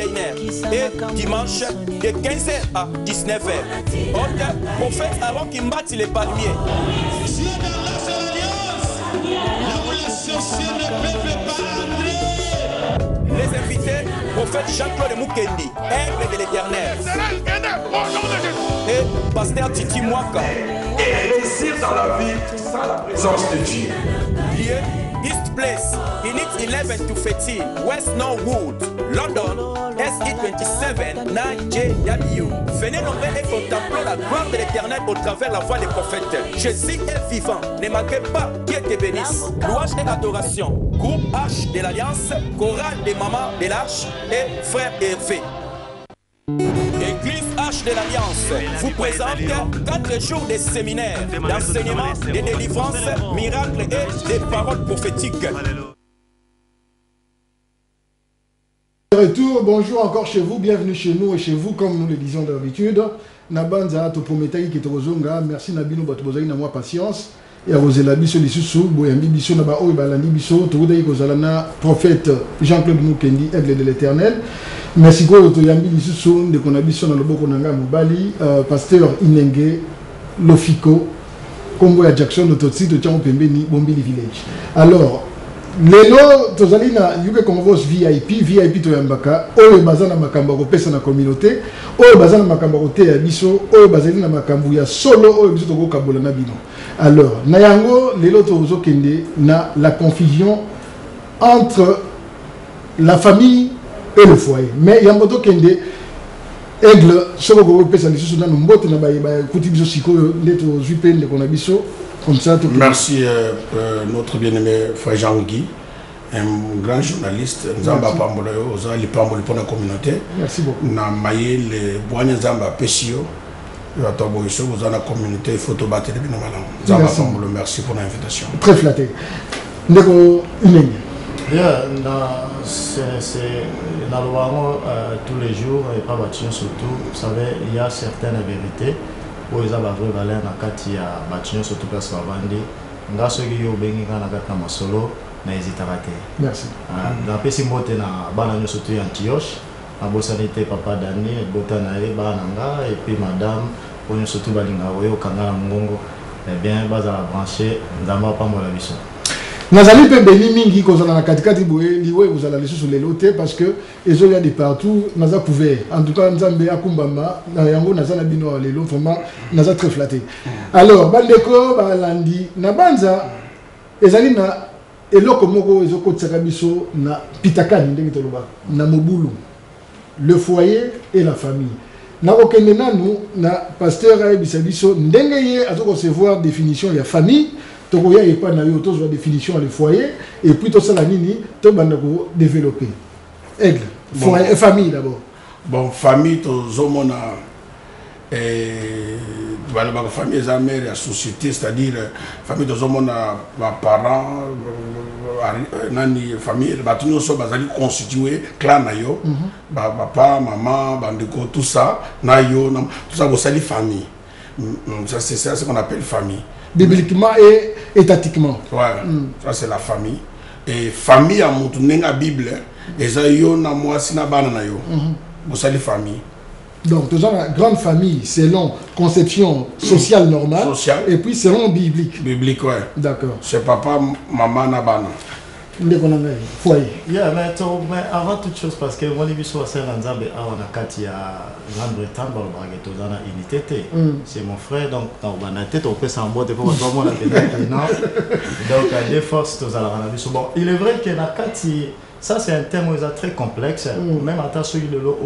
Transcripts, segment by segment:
21h et dimanche de 15h à 19h. Donc, prophète Aaron qui bâtit les palmiers. Si on a lancé l'alliance, là où la sorcière ne peut pas entrer. Les invités, prophète Jean-Claude Mukendi, aigle de l'Éternel. Et pasteur Titi Mwaka. Et réussir dans la vie sans la présence de Dieu. Lieu East Place, Unit 11 to 13, West Norwood, London, SE 27 9JW. Venez nommer et contempler la gloire de l'Éternel au travers la voix des prophètes. Jésus est vivant, ne manquez pas, Dieu te bénisse. Louange et adoration, groupe H de l'Alliance, chorale des mamans de l'Arche et frère Hervé. Église H de l'Alliance vous présente 4 jours de séminaire, d'enseignement, de délivrance, miracles et des paroles prophétiques. Retour, bonjour encore chez vous, bienvenue chez nous et chez vous comme nous le disons d'habitude. Nabanza to prometaki ki tozonga, merci Nabino batobozaki na moi patience. Et à vos élabiso lisusu, boyambi biso na ba oyo balandi biso, toudai kozala na prophète Jean-Claude Mukendi, aigle de l'Éternel. Merci ko to yambi lisusu ndeko na biso na loboko nanga mobali, pasteur Inenge Lofiko, kombo ya Jackson Ototsi to tchango pembeni Bombili village. Alors lelo tozali na yuke convos VIP to yambaka oyo bazana makambo ko pesa na communauté, oyo bazana makambo ko te ya biso, oyo bazali na makambo ya solo oyo biso to ko kabola na bino. Alors nayango lelo tozo kende na la confusion entre la famille et le foyer. Mais yamboto kende aigle soko ko pesa lisusu na mbote na ba kuti biso sikoyo ndeto zupe ndeko na biso. Comme ça, merci notre bien-aimé frère Jean-Guy, un grand journaliste. Nzamba Pambolo, Oza, les Pambolo pour la communauté. Merci beaucoup. Na maye les Boignes Nzamba Pessio, Yatobo Iso, vous avez la communauté photobaté de Binomalan. Nzamba Pambolo, merci pour l'invitation. Très flatté. Ndeko Ineng. C'est dans le Wano tous les jours, et pas bâtiment surtout, vous savez, il y a certaines vérités. Pour les avoir valeur na kati ya bâtiment surtout parce que vandi ngaso yo bengi kana kata masolo na hésitera te. Merci. Na pesi mbote na bana nyo surtout ya Antioche na bosanité papa Dani botana e bana nga et puis madame pour nyo surtout balinga oyo kanga mongongo eh bien baza la brancher ndamba pa mola biso. Nazali pe beni mingi kozala na katikati boye liwe kozala lisusu lelo te parce que ezoli ya de partout naza couvert. En tout cas nzambe akumbama na yango naza na bino lelo vraiment naza très flatté. Alors bandeko balandi na banza ezali na eloko moko ezoko tsaka biso na pitakani ndenge toloba na mobulu le foyer et la famille. Na okende nanu na pasteur ayebisa biso ndenge ye azoko recevoir définition ya famille. Donc, il y a pas de définition du foyer et puis tout ça la nini to banda ko développer. Aigle, foyer, famille d'abord. Bon, famille to zomona la famille sa mère la société, c'est-à-dire famille to zomona parents nani famille batino so bazali constitué clan na yo, papa, maman, bandeko tout ça na yo tout ça c'est la famille. Ça c'est ça ce qu'on appelle famille. Bibliquement et étatiquement. Ouais, ça c'est la famille. Et famille à mon la Bible, et ça yo na moi sina banana yo. C'est la famille. Donc, nous avons une grande famille selon conception sociale normale et puis selon biblique. Biblique, ouais. D'accord. C'est papa, maman, nabana. Foyer. Yeah, mais avant toute chose, parce que moi, je suis à Saint-Lanzambe, on a Grande-Bretagne, c'est mon frère, donc on a tête, on peut s'en botter pour voir moi donc, des forces, bon, il est vrai que la Kati, ça c'est un thème très complexe, même à ta celui de l'eau,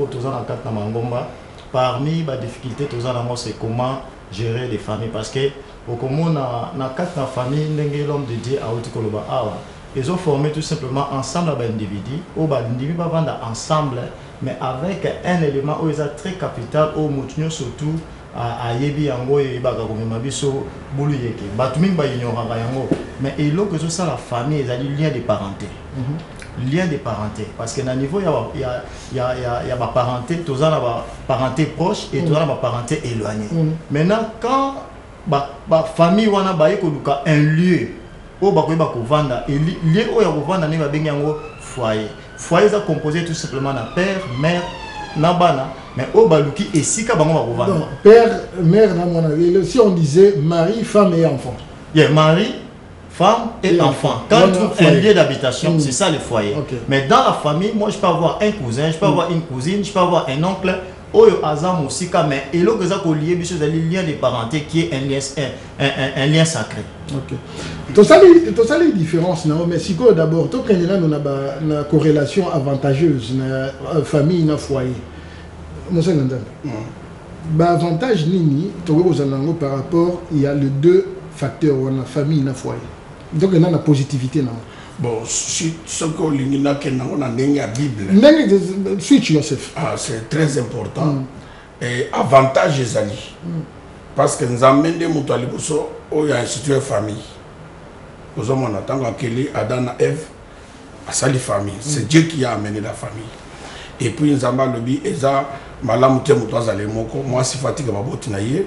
parmi les difficultés, c'est comment gérer les familles, parce que au commun, na quatre famille, l'homme de Dieu a Outikoloba Awa. Ils ont formé tout simplement ensemble d'individus, ou d'individus ensemble, mais avec un élément où ils sont très capital, au Moutinho surtout à Yebi Yango et Bagagomimabiso Bouluyeke. Batuming Bayinoranga Yango. Mais il faut que ça la famille, ils ont des liens de parenté. Lien de parenté. Parce que dans niveau, il y a ma parenté, tous la parenté proche et tous la parenté éloignée. Maintenant, quand la famille a un lieu, où bakoyeba kovanda lieu oyo kovanda ne babengi yango foyer foyer est composé tout simplement d'un père, mère, nabana, mais au baluki et sika bango bakovanda. Père, mère, si on disait mari, femme et enfant. Yeah, mari, femme et enfant. Quand on trouve un lieu d'habitation, c'est ça le foyer. Okay. Mais dans la famille, moi je peux avoir un cousin, je peux avoir une cousine, je peux avoir un oncle. Oyo azam osika, mais et l'autre ça qu'on lié, monsieur, lien de parenté qui est un lien sacré. Ok. Tout ça les différences, non? Mais si d'abord, tout quand on a une corrélation avantageuse, na famille, na foyer. Monsieur Nandam. Avantage nini, par rapport, il y a les deux facteurs, on a famille, na foyer. Donc il y a la positivité, non? Bon, si ce que l'on a la Bible, switch yourself. Ah, c'est très important. Et avantage les alliés. Parce que nous avons des moutons où il y a institué famille. Nous avons entendu que Adam et Ève a sali famille. C'est Dieu qui a amené la famille. Et puis nous avons le but, malamu te moutons zale moko. Moi si fatigue baboti na ye,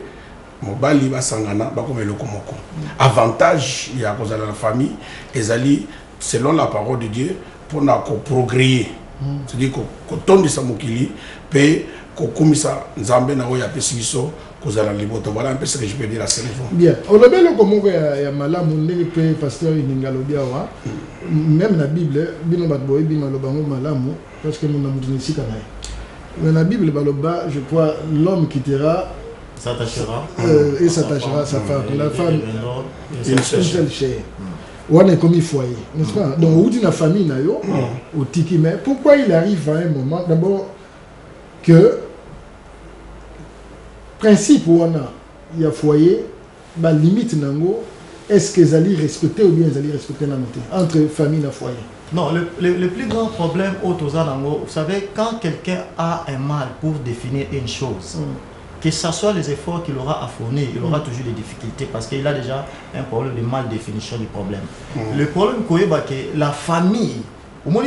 mobali ba sangana ba comme le komoko. Avantage il y a cause de la famille, ezali selon la parole de Dieu, pour progresser. C'est-à-dire que ton de Samokili, peut komisa Nzambe na oya pesiso, kozala liboto. Voilà un peu ce que je peux dire à ce niveau. Bien. On a bien le comment ya malamu ndenge pasteur Ningalobia wa. Même la Bible, bino batboy bino lobango malamu parce que nous na mutu nisika na. Mais la Bible baloba, je crois l'homme quittera s'attachera et s'attachera à sa femme. La femme une seule chair. On est comme il foyer, n'est-ce pas? Donc, où dit la famille, au tiki, mais pourquoi il arrive à un moment, d'abord, que, principe où il y a foyer, la limite, est-ce qu'ils allaient respecter ou bien ils allaient respecter la note entre famille et foyer? Non, le plus grand problème au Tozanango, vous savez, quand quelqu'un a un mal pour définir une chose, que ce soit les efforts qu'il aura à fournir, il aura toujours des difficultés parce qu'il a déjà un problème de mal définition du problème. Le problème, c'est que la famille, au moins,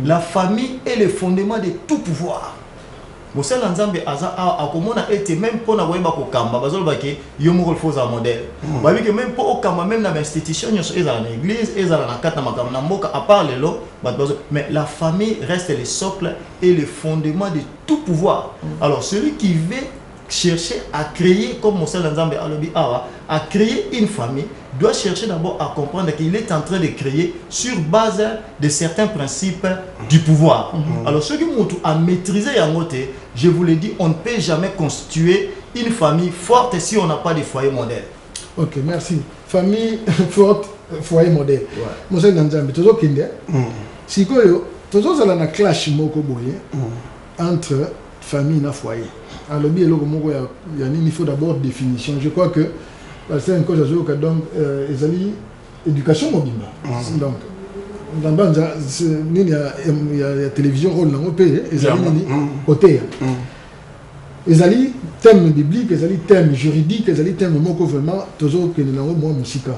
la famille est le fondement de tout pouvoir. Mosel Nzambe aza a komona été même pour na weba ko kamba bazolo bake yomo faut un modèle. Ba bi que même pour okamba même na institution nyos ezala na église ezala na kata makam na mboka à part les lots mais la famille reste le socle et le fondement de tout pouvoir. Alors celui qui veut chercher à créer comme Mosel Nzambe alobi awa à créer une famille doit chercher d'abord à comprendre qu'il est en train de créer sur base de certains principes du pouvoir. Alors, ceux qui m'ont à maîtriser Yangote, je vous l'ai dit, on ne peut jamais constituer une famille forte si on n'a pas de foyer modèle. Ok, merci. Famille forte, foyer modèle. Monsieur Nzambe, tu as si tu as un clash entre famille et foyer. Alors, il faut d'abord définition. Je crois que c'est un cause donc éducation mobile. Donc dans il y a la télévision rôle dans le pays côté les thèmes bibliques, les thèmes juridiques, les thèmes moko vraiment toujours que nous avons moi musica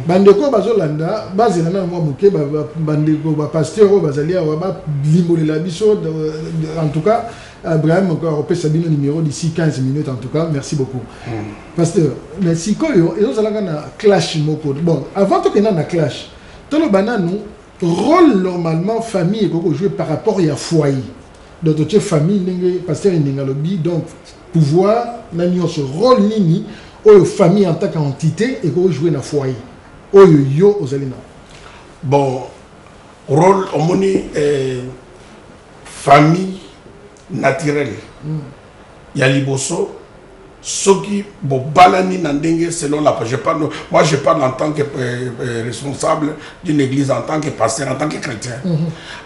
bandeko bazolanda base na moi moké bandeko ba pasteur bazalia ba limolela biso en tout cas Abraham encore peut sabino numéro d'ici 15 minutes en tout cas merci beaucoup pasteur mais si koyo et nous allons na clash moko bon avant que na clash tolo bananu rôle normalement famille ko jouer par rapport à foyer donc tu famille ndenge pasteur Ningalobi donc pouvoir nani ce rôle nini o famille en tant qu'entité et ko jouer na foyer oyo yo ozalina bon rôle omoni famille naturelle il y a liboso ceux qui balani nandenge selon la moi je parle en tant que responsable d'une église en tant que pasteur en tant que chrétien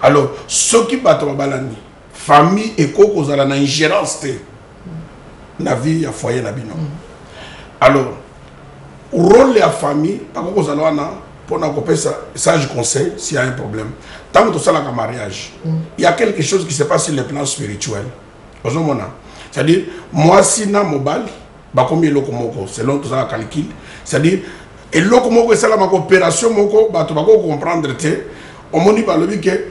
alors ceux qui battent balani famille et koko zala na ingérence na vie ya foyer na bino alors rôle la famille pas koko zala na pour na couper ça je conseille s'il y a un problème tant que tout ça la mariage il y a quelque chose qui se passe sur le plan spirituel c'est-à-dire moi si na mobile ba combien lokomoko selon tout ça la calcul c'est-à-dire et lokomoko c'est la coopération moko ba to ba comprendre te on moni ba lobi que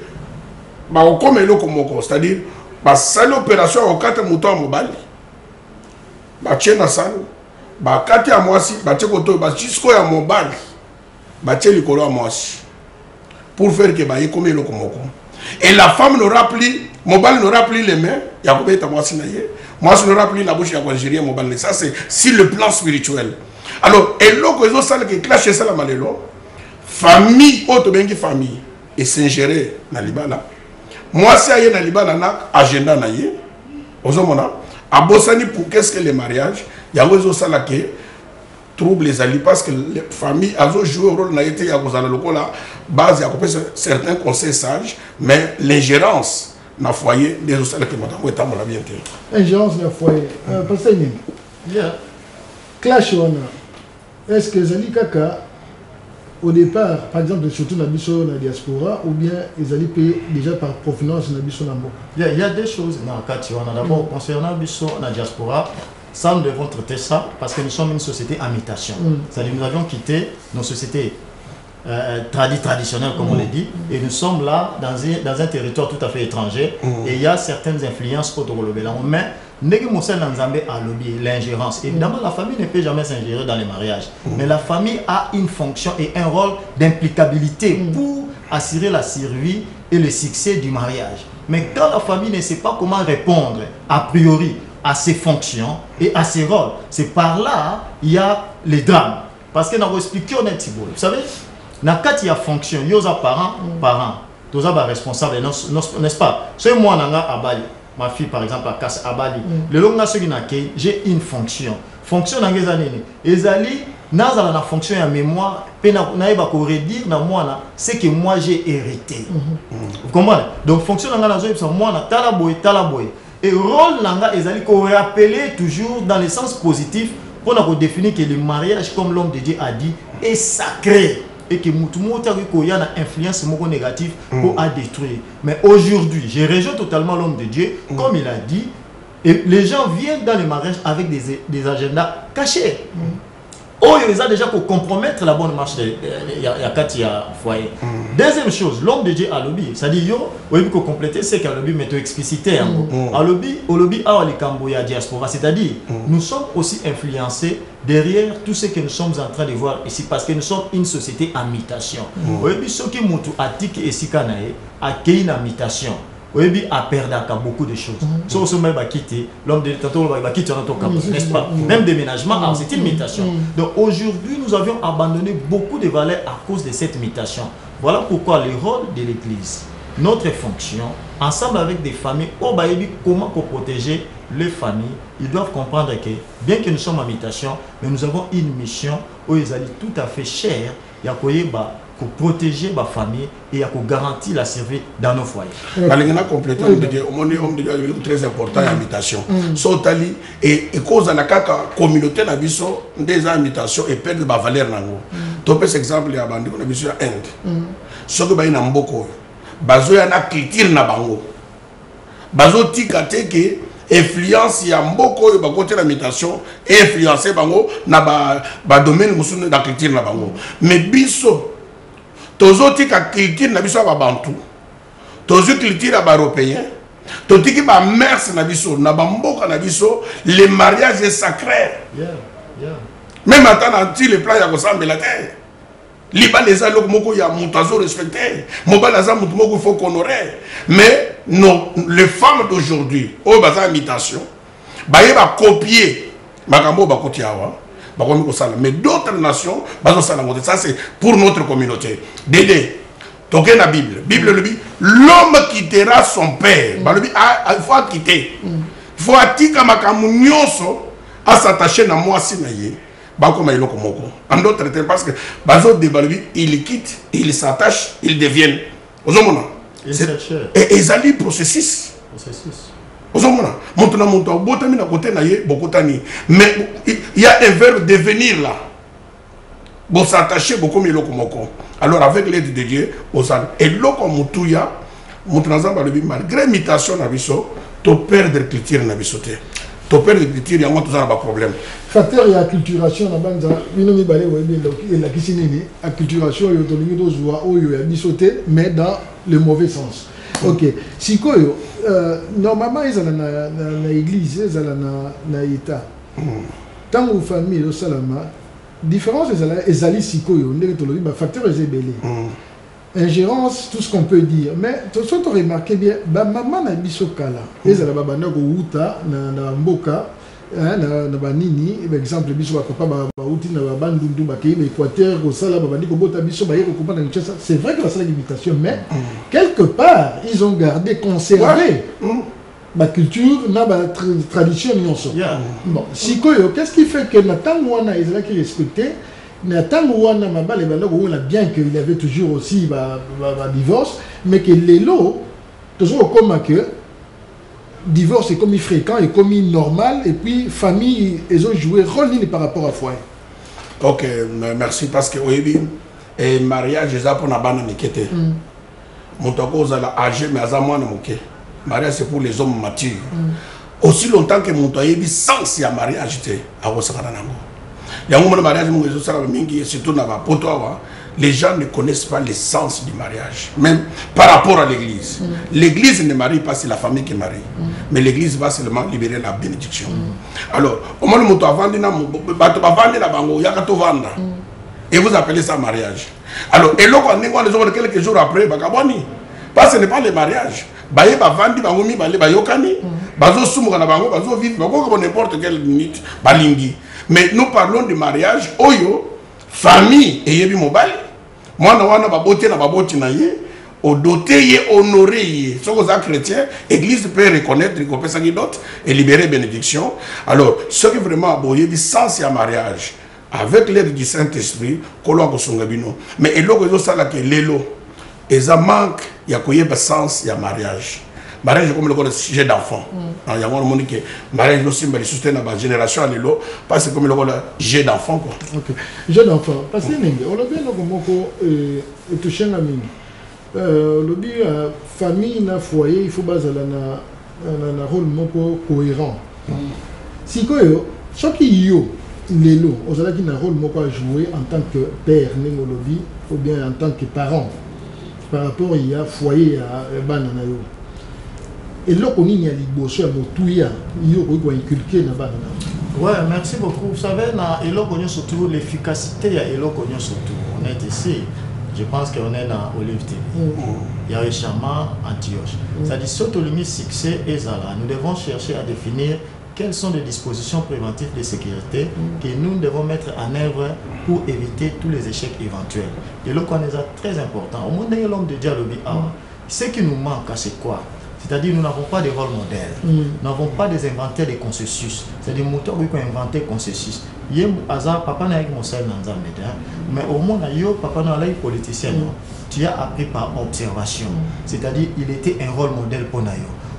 ba comme lokomoko c'est-à-dire ba sale opération au 4 moutons mobile ba tchena san ba kati à moi si ba tcheko to ba jusqu'au ya mobile ba tcheli kolo à moi si pour faire que baye comme le komoko. Et la femme n'aura plus, mobile n'aura plus les mains, Yakoube est à moi sinaye, moi je n'aura plus la bouche à Algérien mobile. Ça c'est sur le plan spirituel. Alors, et l'autre chose ça qui clash ça la malelo, famille autre bien que famille et s'ingérer dans Libana. Moi si aye dans Libana na agenda na ye, ozomona, abosani pour qu'est-ce que le mariage, yakoube ça la que trouble les alliés parce que les familles ont joué un rôle dans été à la base à certains conseils sages, mais l'ingérence dans le foyer des autres qui m'ont été la bien. Ingérence dans le foyer. Parce que clash est-ce que Zali Kaka au départ, par exemple, surtout dans la diaspora, ou bien ils allaient payer déjà par provenance dans la il y a des choses dans le cas. D'abord, concernant la diaspora, ça, nous devons traiter ça parce que nous sommes une société à mutation. C'est-à-dire nous avions quitté nos sociétés traditionnelles, comme on l'a dit, et nous sommes là dans un territoire tout à fait étranger, et il y a certaines influences autocolobées. Mais l'ingérence. Évidemment, la famille ne peut jamais s'ingérer dans les mariages, mais la famille a une fonction et un rôle d'implicabilité pour assurer la survie et le succès du mariage. Mais quand la famille ne sait pas comment répondre a priori à ses fonctions et à ses rôles, c'est par là il y a les drames. Parce que nous avons expliqué honnêtement, vous savez, quand il y a fonction, il y a parents, tous les responsables, n'est-ce pas? C'est moi, Abali, ma fille par exemple, à Kass Abali, le long j'ai une fonction. Fonction dans les années. Les alliés, nous avons la fonction en mémoire, nous avons redire dans moi, c'est que moi j'ai hérité. Vous comprenez? Donc, fonction dans la zone, moi, talaboy. Et rôle langa ezali ko rappeler toujours dans le sens positif pour nous définir que le mariage, comme l'homme de Dieu a dit, est sacré et que tout le monde a une influence négative pour à détruire. Mais aujourd'hui, je rejoins totalement l'homme de Dieu, comme il a dit, et les gens viennent dans les mariages avec des agendas cachés. Oh, ils ont déjà pour compromettre la bonne marche de foyer. Deuxième chose, l'homme de Dieu a lobby. C'est-à-dire, yo, il faut compléter ce qu'un lobby mais explicité. A lobby a les Camboya diaspora. C'est-à-dire, nous sommes aussi influencés derrière tout ce que nous sommes en train de voir ici parce que nous sommes une société à mutation. Oui, ce qui montre à Tik et Sikanae a une mutation. Oui, a perdu beaucoup de choses. Sauf que même quitter, l'homme de tantôt va quitter notre camp, n'est-ce pas? Même déménagement, c'est une mutation. Donc aujourd'hui, nous avions abandonné beaucoup de valeurs à cause de cette mutation. Voilà pourquoi le rôle de l'Église, notre fonction, ensemble avec des familles, comment protéger les familles, ils doivent comprendre que, bien que nous sommes en mutation, mais nous avons une mission où ils allaient tout à fait cher, pour protéger ma famille et pour garantir la survie dans nos foyers. Malgré compléter, homme de Dieu très important en mutation. Sotali et cause de la communauté na biso des habitations et perdre ma valeur nango. Topes exemple ya bandi na biso ya Inde. Soko ba ina mboko. Bazo ya na culture na bango. Bazo tika teke influence ya mboko ba côté la mutation et influencer bango na ba domaine mususu na culture na bango. Mais biso tozoti ka culture na biso ba bantu tozo culture ba européen totiki ba mers na biso na ba mboka na biso le mariage est sacré. Même attends sur le plan ya kosambela te liba les alok moko ya mutazo respecté mobala za mutu moko faut honorer. Mais non, les femmes d'aujourd'hui au bazar imitation ba yeba copier makambo ba kotiawa. Mais d'autres nations, ça c'est pour notre communauté. Dédé, toquez la Bible. Bible le dit, l'homme quittera son père. Il faut quitter. Il faut attirer makamunyoso à s'attacher à moi si naïe. En d'autres termes, parce que il quitte, il s'attache, il devient. Et ils allaient processus. Mais il y a un verbe devenir là. Bon, s'attacher beaucoup mieux. Alors, avec l'aide de Dieu, et l'autre, malgré l'imitation, tu perds la culture. Tu perds la culture, il y a un problème. Facteur de la culturation, mais dans le mauvais sens. Ok. Si quoi, normalement, ils sont dans l'église, ils sont dans l'État. Tant que famille, ils sont là, différence, ils sont là, si quoi, facteur est belé. ingérence, tout ce qu'on peut dire. Mais tu as remarqué bien, maman n'a biso kala. Et ça va banda ko uta na mboka, na banini, par exemple biso ba papa ba uti na bandundu ba kei Équateur ko sala ba bandi ko bota biso ba yeko comprendre que ça. C'est vrai que la salle d'imitation, mais quelque part ils ont gardé, conservé ma culture, na ba tradition nyonso. Bon, sikoyo, qu'est-ce qui fait que na tango wana ils ont qui respecté mais tant bien qu'il y avait toujours aussi divorce, mais que les lots, toujours comme que divorce est comme fréquent et comme normal, et puis famille, ils ont joué rôle par rapport à foyer. Ok, merci parce que oui, et mariage, ils ont pour la bande de mon toko est âgé, mais à moi, mariage c'est pour les hommes matures. Aussi longtemps que mon toko est sans y a mariage, à surtout les gens ne connaissent pas l'essence du mariage, même par rapport à l'église. L'église ne marie pas, c'est la famille qui marie. Mais l'église va seulement libérer la bénédiction. Alors, au moment où et vous appelez ça mariage. Alors, et là, quelques jours après, parce que ce n'est pas le mariage. N'importe quelle minute, mais nous parlons du mariage, oyo, famille, et yebi mobile. Moi, na baboti na baboti na ye, au doté ye, honoré ye. Ce que les chrétiens, l'église peut reconnaître, et libérer bénédiction. Alors, ce qui est vraiment aboyé, du sens et mariage, avec l'aide du Saint-Esprit, mais et l'autre, ça là que l'élo, et ça manque, il y a quoi sens, il y a mariage. Mariage comme le sujet d'enfant. Il y a un monde qui mariage aussi, mais soutient la génération à l'élo, parce que comme le sujet d'enfant. Ok, jeu d'enfant. Parce que on a bien touché la mine. Le famille, na foyer, il faut baser un rôle cohérent. Si ce qui est l'élo, on a un rôle à jouer en tant que père, ou bien en tant que parent, par rapport à foyer à bananayo. Et là, on y a inculqué dans la. Ouais, merci beaucoup. Vous savez, il y a surtout l'efficacité, il y a surtout. On est ici, je pense qu'on est dans Olive TV. Il y a récemment Antioche. C'est-à-dire, surtout le succès et Zala, nous devons chercher à définir quelles sont les dispositions préventives de sécurité que nous devons mettre en œuvre pour éviter tous les échecs éventuels. Et là, on est très important. Au monde de l'homme de dialogue, ce qui nous manque, c'est quoi? C'est-à-dire nous n'avons pas de rôle modèle, nous n'avons pas des inventaires de consensus. C'est-à-dire que nous avons inventé consensus. Il y a papa n'a pas mais au moins papa n'a pas politicien. Tu as appris par observation. C'est-à-dire qu'il était un rôle modèle pour nous.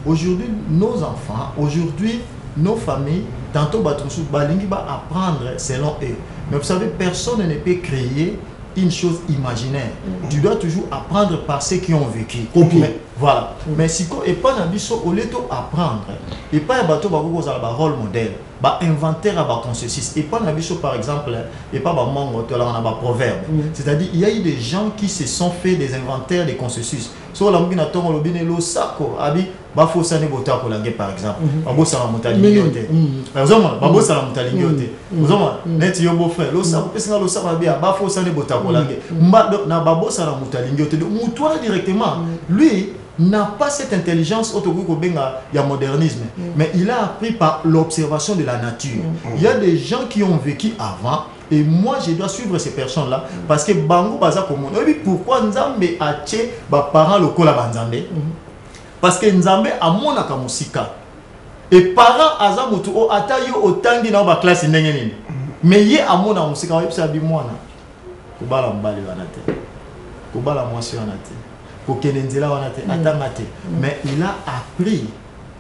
Aujourd'hui, nos enfants, aujourd'hui, nos familles, tantôt balingi va apprendre selon eux. Mais vous savez, personne ne peut créer une chose imaginaire. Tu dois toujours apprendre par ceux qui ont vécu. Mais, voilà. Mais si on n'est pas dans le au lieu d'apprendre, et pas un bateau un rôle modèle, un inventaire à consensus, et pas dans le par exemple, et pas un proverbe. C'est-à-dire, il y a eu des gens qui se sont fait des inventaires de consensus. Sur la mine à ton robine, le saco, abi, bafo sane bota pour la guerre par exemple. Babo sala motalingote. Par exemple, babo sala motalingote. Vous avez net yo beau frère. Le saco, parce que le saco bien, bafo sane bota pour la guerre. Mba na babo sala motalingote. Donc toi directement, lui n'a pas cette intelligence autour il y a modernisme, mais il a appris par l'observation de la nature. Il y a des gens qui ont vécu avant. Et moi, je dois suivre ces personnes-là parce que Bango Baza comme pourquoi Nzambe a tué les parents locaux à Nzambe? Parce que Nzambe a mon akamusika. Et parents Azamutu o atayo otangi na ba classe ndengeni. Mais yé a mon akamusika wa bisa bi mwana. Kubala mbali wanate. Kubala mwasi wanate. Kokenenzela wanate atangate. Mais il a appris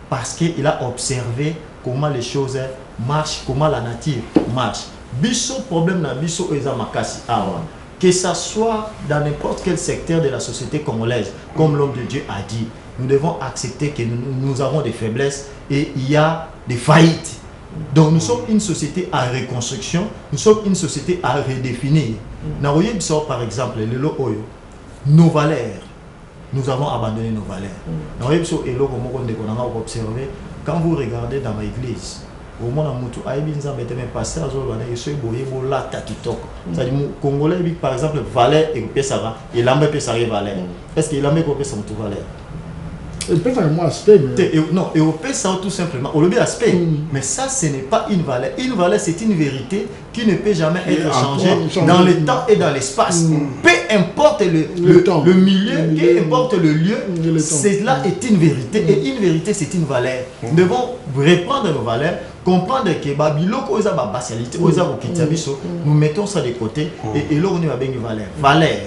parce qu'il a observé comment les choses marchent, comment la nature marche. Biso problème na biso eza makasi awa. Que ça soit dans n'importe quel secteur de la société congolaise, comme l'homme de Dieu a dit, nous devons accepter que nous avons des faiblesses et il y a des faillites. Donc nous sommes une société à reconstruction, nous sommes une société à redéfinir. Naroye biso par exemple, nos valeurs, nous avons abandonné nos valeurs. Naroye biso elo comme on a observé, quand vous regardez dans ma église, au moins à mutu aibi nzambe te me passer azolo na yeso boye bola ta kitoko ça dit congolais par exemple valeur et pesara il a même pesara valeur est-ce qu'il a même ko pesa mutu valeur il peut faire moi aspect non et au pesa tout simplement au lobby aspect mais ça ce n'est pas une valeur c'est une vérité qui ne peut jamais être changée dans le temps et dans l'espace peu importe le temps le milieu peu importe le lieu cela est une vérité et une vérité c'est une valeur nous devons reprendre nos valeurs comprendre que babiloko oza ba basalité oza ko kitabiso nous mettons ça de côté et là on va bien valeur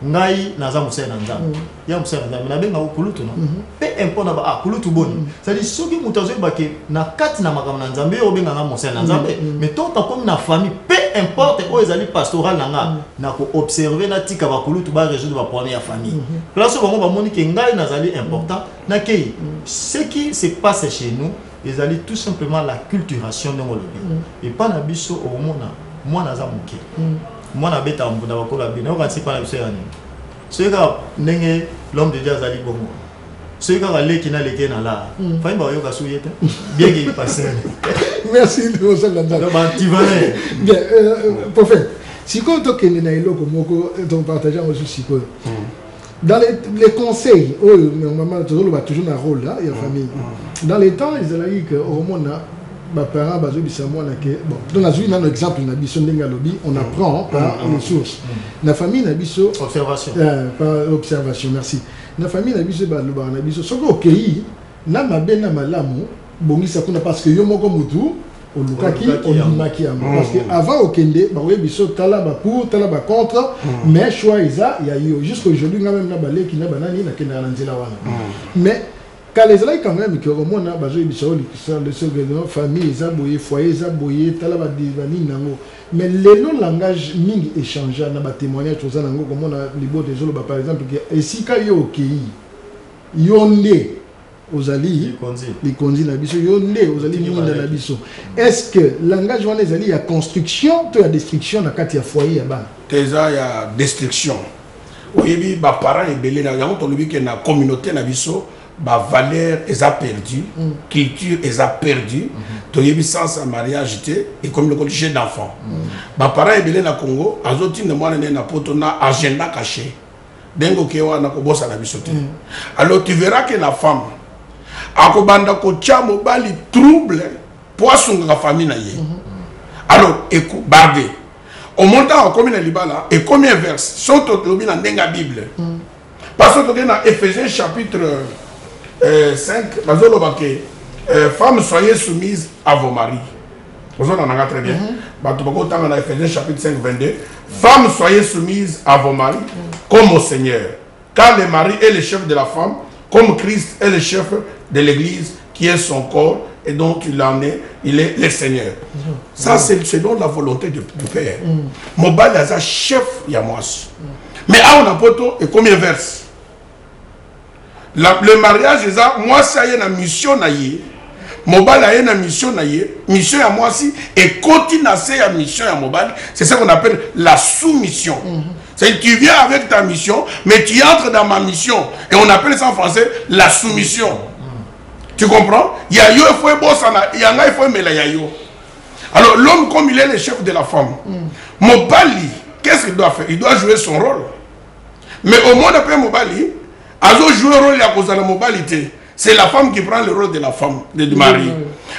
ngai naza musena nzambe ya musena nzambe na benga okulutu no pe impona ba akulutu boni ça dit soki mutazo ba ke na kati na makam na nzambe o benga nga musena nzambe mais tant comme na famille peu importe o ezali pastoral nanga na ko observer na tika ba kulutu ba résoudre ba problème ya famille place bango ba moni ke ngai nazali important na ke ce qui se passe chez nous ezali tout simplement la culturation de ngolobi et pas na biso au mona moi naza muke moi na beta mbunda bakola bina okati pa na biso yani soka ndenge l'homme de Dieu azali bongo soka leki na leki na la fa imba yoka suyete bien qu'il passe merci de vous entendre bien prophète si quand on kende na eloko moko ton partageant aussi siko dans les conseils maman toujours un rôle là il y a famille dans les temps ils allaient que au monde mes parents bazo bisamo na ke bon donc azui na exemple na biso ndenga lobi on apprend par les sources na famille na biso observation par observation merci na famille na biso ba loba na biso soko okei na mabe na malamu bongisa kuna parce que yo moko mutu olukaki olimaki amo parce que avant okende ba we biso tala ba pour tala ba contre mais choix isa ya yo jusqu'aujourd'hui même na baleki na banani na kenda na nzela wana mais quand les gens quand même qui ont mon abajo bisoli le seul famille zaboye foyer zaboye talaba divani nango mais le langage mingi échange na ba témoignage tout ça nango comme on a libo des zolo par exemple et si ka yo okei yonde ozali li konzi na biso yonde ozali minda na biso est-ce que langage wana ezali ya construction to ya destruction na kati ya foyer ya bana teza ya destruction oyebi ba parents ebele na yango to lobi ke na communauté na biso ba valeur est a perdu culture est a perdu to yebi sens à mariage et comme le cliché d'enfant ba parents ebele na Congo azoti ne mwana na poto na agenda caché dengo kewa na ko bossa na biso te alors tu verras que la femme akobanda ko tia mobali trouble poisson nga famille na ye alors écoute bardé au montant comme na libala et combien verse soto lobi na ndenga bible parce que dans Éphésiens chapitre 5, femmes, soyez soumises à vos maris. Vous en avez très bien. Dans Éphésiens chapitre 5, 22. Femmes, soyez soumises à vos maris comme au Seigneur. Car le mari est le chef de la femme, comme Christ est le chef de l'église, qui est son corps et dont il en est, il est le Seigneur. Ça, c'est selon la volonté du Père. Mon bal est un chef, il y a moi. Mais à on a poto et combien verse? Le mariage est ça, moi ça y est une mission naïe, mobile a une mission naïe, mission à moi aussi et continue à faire mission à mobile, c'est ça qu'on appelle la soumission. C'est tu viens avec ta mission, mais tu entres dans ma mission et on appelle ça en français la soumission. Tu comprends? Il y a yo il faut bossana, il y a il faut mêler yo. Alors l'homme comme il est le chef de la femme, mobile, qu'est-ce qu'il doit faire? Il doit jouer son rôle. Mais au monde après mobile Azo joue le rôle de la mobilité. C'est la femme qui prend le rôle de la femme, du mari.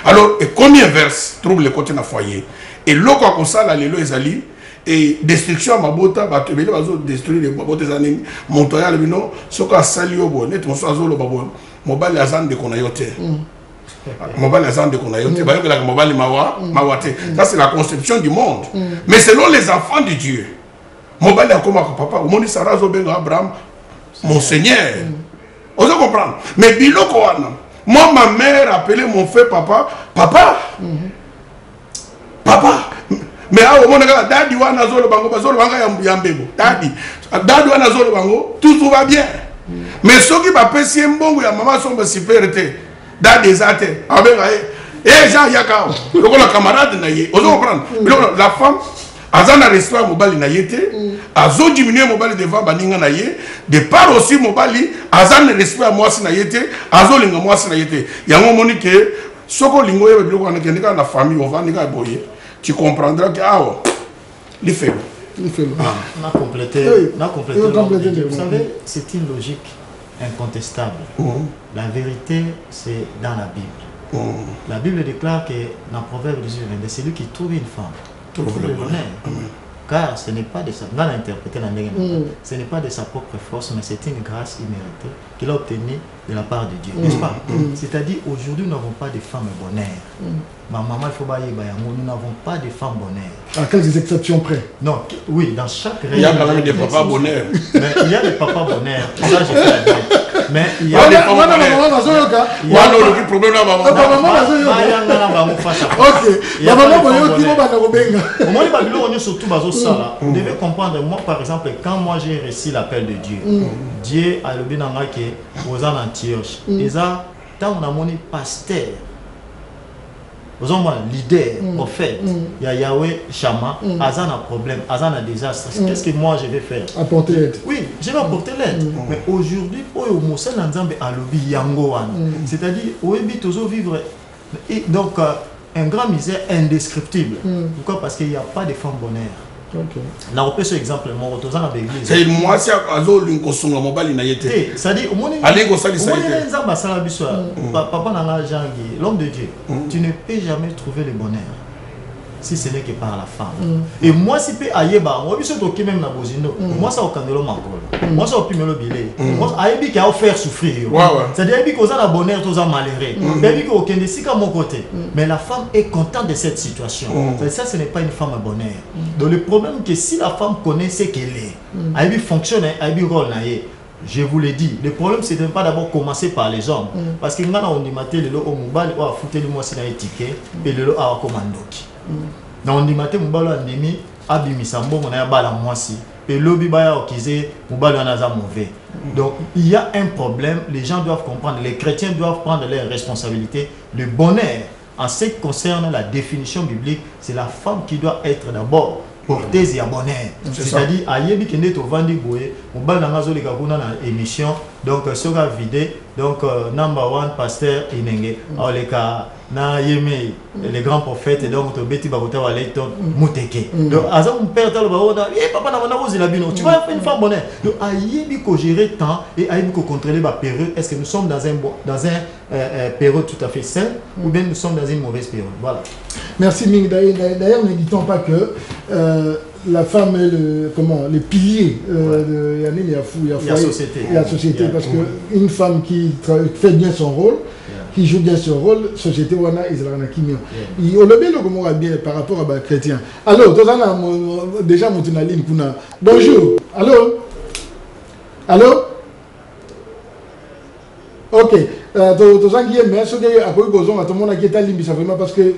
Alors, et combien verse trouve le côté dans le foyer? Et l'autre comme ça, là, les lois ezali et destruction à ma bota, bah tu veux détruire les bottes des années. Montoya le bino, ce qu'on a sali au bon, net on soit zolo babon. Mobile azan de konayote. Mobile azan de konayote. Bah que la mobile mawate. Ça c'est la conception du monde. Mais selon les enfants de Dieu, mobile a comme papa. Au monde Sarah Zobenga Abraham. Mon Seigneur. On doit comprendre. Mais biloko wana. Moi, ma mère appelait mon frère papa. Papa. Papa. Mais à au moment où Dadi wana zolo bango, zolo banga yambebo. Dadi. Dadi wana zolo bango, tout va bien. Mais ceux qui m'appellent si mbongo ya maman sont supériorité. Dadi zate. Abenga Jean Yakao. Le camarade na ye. On doit comprendre. La femme. Azana restaurant mobile na yete, azo diminuer mobile devant baninga na ye, de part aussi mobile, azana restaurant moi si na yete, azo linga moi si na yete. Yango monique Soko lingo ya biloko na kendeka na famille, on va nika boyer. Tu comprendras que les faibles. On a complété. Vous savez, c'est une logique incontestable. La vérité, c'est dans la Bible. La Bible déclare que dans Proverbe 18, c'est lui qui trouve une femme. Trouve le bonheur. Car ce n'est pas de sa, ce n'est pas de sa propre force, mais c'est une grâce imméritée qu'il a obtenue de la part de Dieu, n'est-ce pas? C'est-à-dire, aujourd'hui, nous n'avons pas de femmes bonheur. Ma maman, il faut nous n'avons pas de femmes bonheur. À quelques exceptions près. Non, oui, dans chaque région. Il y a quand même des papas bonheur. Mais il y a des papas bonheur. Ça, je peux le dire. Mais il y a des papas bonheur. Il y a le problème là, maman. Vous devez comprendre, moi par exemple, quand moi j'ai reçu l'appel de Dieu, Dieu a le bien aux Antioche. Et ça, tant on a mon pasteur, leader, prophète, il y a Yahweh, Shama, Azan a problème, Azan a désastre. Qu'est-ce que moi je vais faire? Apporter l'aide. Oui, je vais apporter l'aide. Mais aujourd'hui, au Moussa Nanzambe a lobby Yangoan. C'est-à-dire, au Ebitozo vivre. Donc, un grand misère indescriptible. Pourquoi? Parce qu'il n'y a pas de femmes bonheur. Là, on peut ce exemple, mon retour dans l'église. C'est moi, c'est un mobile na yete. C'est-à-dire, allez go sali ça. Papa n'a jamais l'homme de Dieu. Tu ne peux jamais trouver le bonheur si ce n'est que par la femme. Et moi, si je peux aller, moi, je suis toqué même dans Bozino. Moi, ça au Canelo Makolo. Moi, ça au Pimelo Bilé. Moi, Aïbi qui a offert souffrir. C'est-à-dire, Aïbi qui a bonheur, tous a malheureux. Aïbi qui a aucun décès à mon côté. Mais la femme est contente de cette situation. Ça, ce n'est pas une femme à bonheur. Donc, le problème, c'est que si la femme connaît ce qu'elle est, Aïbi fonctionne, Aïbi rôle. Je vous l'ai dit, le problème c'est de ne pas d'abord commencer par les hommes. Parce que quand on dit que le lot au mobile, on a foutu le mois si on a étiqué, et le lot a commandoki. On dit que mobile a demi, abimisambo, on a bala moisi, et le bibaya okizé, mobile on a mauvais. Donc il y a un problème, les gens doivent comprendre, les chrétiens doivent prendre leurs responsabilités. Le bonheur, en ce qui concerne la définition biblique, c'est la femme qui doit être d'abord porteuse et bonheur. C'est-à-dire, ayebi kende to vandi boye, mobile nangazo le kakuna na émission, donc sera vidé, donc number one pasteur Inenge, oleka na yeme les grands prophètes, donc to beti bakota waleton muteke. Donc azam mon père talo baoda, papa na wana ozi la bino, tu vas faire une femme bonheur. Donc ayebi ko gérer temps et ayebi ko contrôler ba période. Est-ce que nous sommes dans un période tout à fait sain ou bien nous sommes dans une mauvaise période? Voilà. Merci Ming. D'ailleurs, ne dit-on pas que la femme est le pilier de la société, parce qu'une femme qui fait bien son rôle, qui joue bien son rôle, société wana Israël kimio. Il on le bien comment bien par rapport à chrétien. Alors, déjà Moutunaline kuna. Bonjour. Allô? Allô? Ok. Mais ce que après besoin à tout le monde qui est à l'imbi, ça vraiment parce que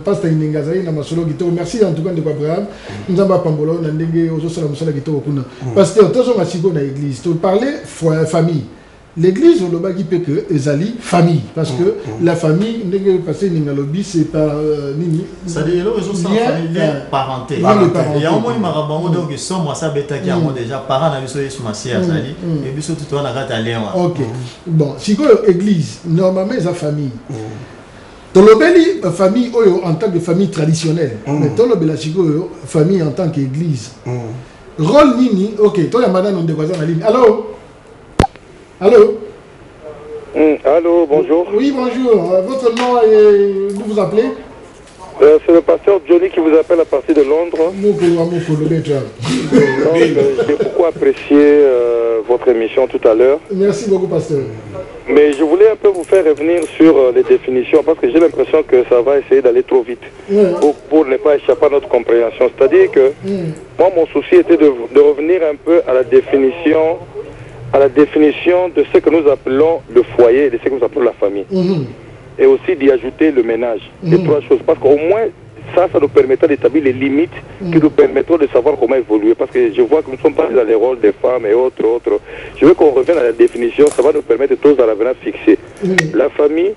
pasteur Inengazaï na masolo gito. Merci en tout cas de Abraham. Nous avons pambolo na ndenge ozo sala musala gito kuna. Pasteur tozo masiko na église. Tu parlais famille. L'église, on le dit que ezali famille parce que la famille ndenge passé ningalobi c'est par nini. C'est-à-dire le réseau familial parenté. Il y a au moins marabango donc sont moi ça beta qui a déjà parents na biso yesu masia azali et biso tout on a gata lien. OK. Bon, si que église normalement c'est famille. Tolobeli famille en tant que famille traditionnelle. Mais tolobela siko famille en tant qu'église. Rôle nini. OK, toi la madame on dévoisin la ligne. Allô? Allô? Allô, bonjour. Oui, bonjour. Votre nom et vous vous appelez? C'est le pasteur Johnny qui vous appelle à partir de Londres. J'ai beaucoup apprécié votre émission tout à l'heure. Merci beaucoup, pasteur. Mais je voulais un peu vous faire revenir sur les définitions parce que j'ai l'impression que ça va essayer d'aller trop vite pour ne pas échapper à notre compréhension. C'est-à-dire que moi, mon souci était de revenir un peu à la définition de ce que nous appelons le foyer et de ce que nous appelons la famille. Et aussi d'y ajouter le ménage. Les trois choses. Parce qu'au moins, ça nous permettra d'établir les limites qui nous permettront de savoir comment évoluer. Parce que je vois que nous ne sommes pas dans les rôles des femmes et autres. Je veux qu'on revienne à la définition. Ça va nous permettre tous à l'avenir fixer. La famille,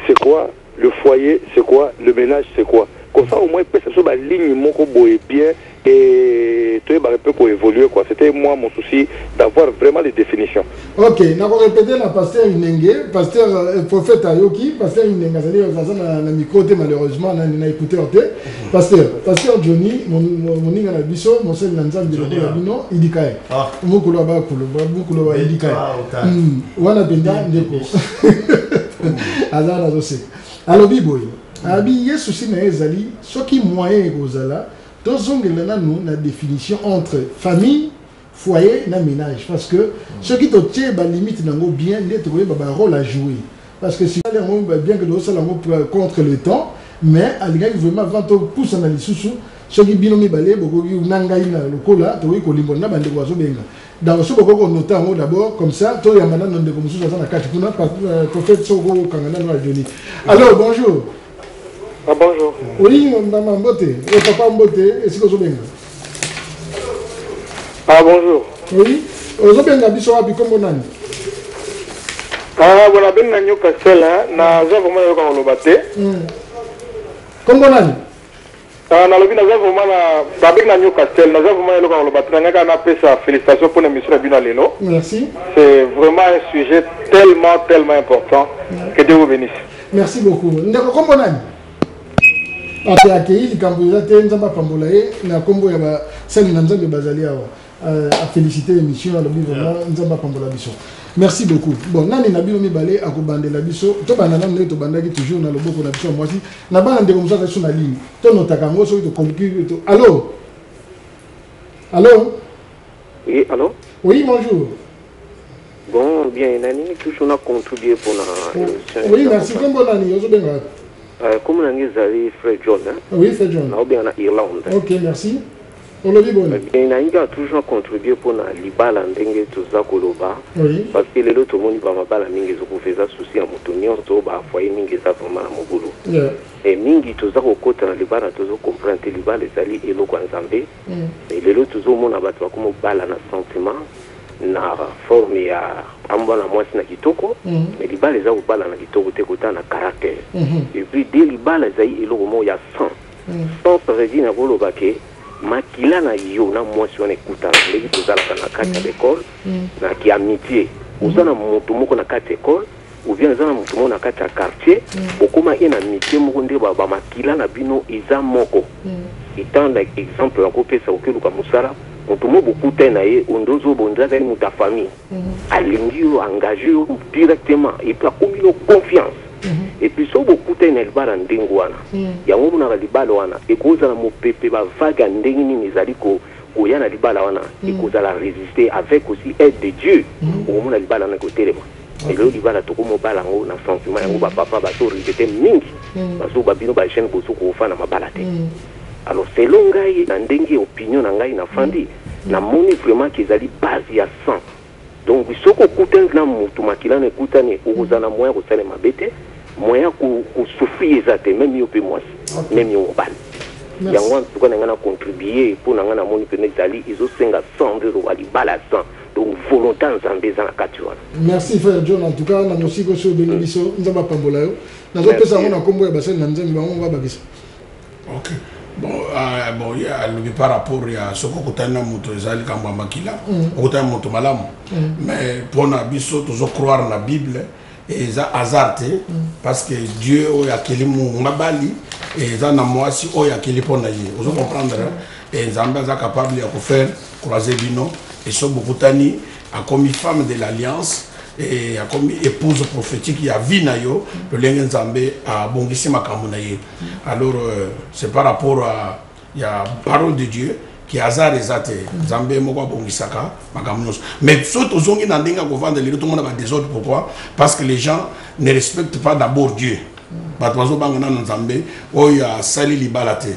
c'est quoi? Le foyer, c'est quoi? Le ménage, c'est quoi? comme ça au moins peut se la ligne moko boye bien et tu es peu pour évoluer quoi. C'était moi mon souci d'avoir vraiment les définitions. Ok, nous allons répéter la pasteur Inenge, pasteur prophète Ayoki, pasteur Inenge, c'est-à-dire na micro malheureusement na écouté pasteur Johnny mon ninga na biso mon seul nanzambe de la bino idikae. Mukulu ba idikae. Wana benda ndeko. Azana zose. Alors biboy. Abi Yesu sina ezali soki moyen kozala tozongela nous la définition entre famille, foyer et ménage. Parce que ce qui te tient la limite n'a bien un rôle à jouer. Parce que si bien que nous sommes contre le temps, mais il y a vraiment 20 pouces en sous ce qui binomi balé, beaucoup nangaïna le cola, tu vois, colimbona, bande oiseaux benga. Dans ce beaucoup notamment d'abord comme ça, toi y a maintenant de comme ça dans la carte pour notre prophète Sogo Kangana no Johnny. Alors bonjour. Ah bonjour. Oui, maman Mbote, et papa Mbote, est-ce que vous avez Ah bonjour. Oui, vous avez un biso abi comme nani. Ah voilà, ben nanyo Castella, na za vraiment yo ka lobate. Comme nani. Ah na lobi na za vraiment na babek nanyo Castella, na za vraiment yo ka lobate. Na ngaka na pesa félicitations pour l'émission bino lelo. Merci. C'est vraiment un sujet tellement important que Dieu vous bénisse. Merci beaucoup. Ndeko comme nani. Ate accueilli likambuza te nzamba pambola ye na kombo ya ba sali na nzambe bazali awa a féliciter l'émission à lobi vraiment nzamba pambola biso. Merci beaucoup. Bon nani na bino mibale akobandela biso to banana ne to bandaki toujours na loboko na biso mwasi na bana ndeko mosaka sur na ligne to notaka ngo so to compliqué to allô. Oui, allô. Oui, bonjour. Bon, bien, nani toujours na contribuer pour la émission. Oui, merci. Kombo nani ozo benga. Comme on a dit, Frère John. Oui, Frère John. On est en Irlande. Ok, merci. On le dit bon. Il a toujours contribué pour la Libala Ndenge Toza Koloba. Oui. Parce que les autres monde va m'abala mingi zo kufeza souci à motonio to ba foyer mingi za vraiment na mobulu. Et mingi toza ko kota na Libala tozo comprendre Libala ezali eloko nzambe. Et les autres zo mona batwa comme bala na sentiment na forme ya ambona mwasi na kitoko mais libala eza kobala na kitoko te kota na caractère et puis dès libala ezali eloko mo ya sang sans prédit na koloba ke makila na yo na mwasi wana ekutana ndenge tozalaka na kati ya l'école na ki amitié oza na moto moko na kati ya école ou bien oza na moto moko na kati ya quartier okoma ye na amitié moko nde bamakila na bino eza moko etant exemple nakopesa okeluka mosala moto mo bokuta na ye ondozo bonzaza ni muta famille alingi yo engagé yo directement et puis akomi yo confiance et puis so bokuta na libala ndengo wana yango na libala wana ekozala mopepe ba vague ndenge nini ezali ko koya na libala wana ekozala résister avec aussi aide de Dieu omona libala na kotelema et le libala to komo bala ngo na sentiment yango ba papa ba to répéter mingi baso ba bino ba chaîne boso ko fa na mabala te. Alors selon ngai na ndenge opinion na ngai na fandi na moni vraiment qu'ils allaient base ya sang. Donc soko kuta na mutu makila na kuta ni ukuzana moya ko sale mabete moya ku souffrir ezate même yo pe moi même yo bal. Yango tuko na ngana contribuer pour na ngana moni pe nezali izo senga sang de wali bala sang. Donc volonté nzambe za na kati wana. Merci frère John en tout cas na mosiko so benibiso nzamba pambola yo. Nazo pesa ngona kombo ya basel na nzambe bango ba bakisa. OK. Bon, il y a le par rapport à ce qu'on a dans notre zali kamba makila, on a notre malam. Mais pour na biso toujours croire na Bible et ça hasardé parce que Dieu a keli mu ngabali et ça na moi si o ya keli pona yi. Vous comprendre et Nzamba za capable de faire croiser bino et so bokutani a comme femme de l'alliance et a comme épouse prophétique il y a vinayo le lengen Nzambe a bongisi makambo na ye. Alors c'est par rapport à il y a parole de Dieu qui hasard ezate Nzambe moko bongisaka makambo. Mais surtout zongi na ndinga ko vendre le tout le monde a désordre. Pourquoi? Parce que les gens ne respectent pas d'abord Dieu. Batwazo bangana na Nzambe oya sali libalate.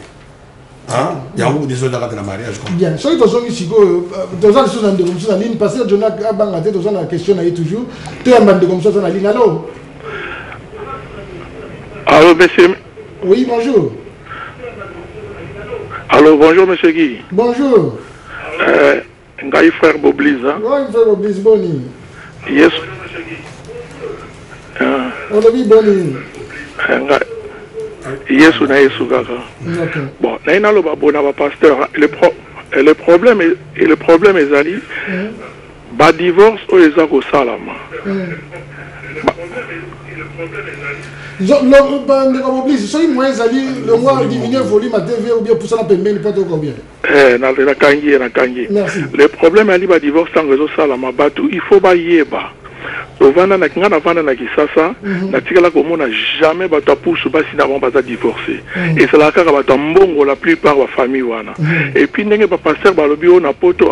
Hein? Il y a beaucoup de choses dans le mariage. Bien, so to zongi siko toza les choses en comme ça ligne parce que Jonah abangate toza la question na toujours to ya bande comme ça na ligne. Allô? Allô monsieur. Oui, bonjour. Allô, bonjour monsieur Guy. Bonjour. Ngai frère Bobliza. Oui, frère Bobliza boni. Yes. On a vu boni. Yesu na Yesu kaka. Bon, na ina loba bona ba pasteur, le problème est ali ba divorce o eza ko salama. Le problème ali ba divorce tango zo salama batu il faut ba yeba. Ovana na kinga na vana na kisasa na tikala komona jamais bato pousse basi na ba divorcer et c'est la kaka bato mbongo la plupart wa famille wana et puis ndenge ba pasteur ba lobi na poto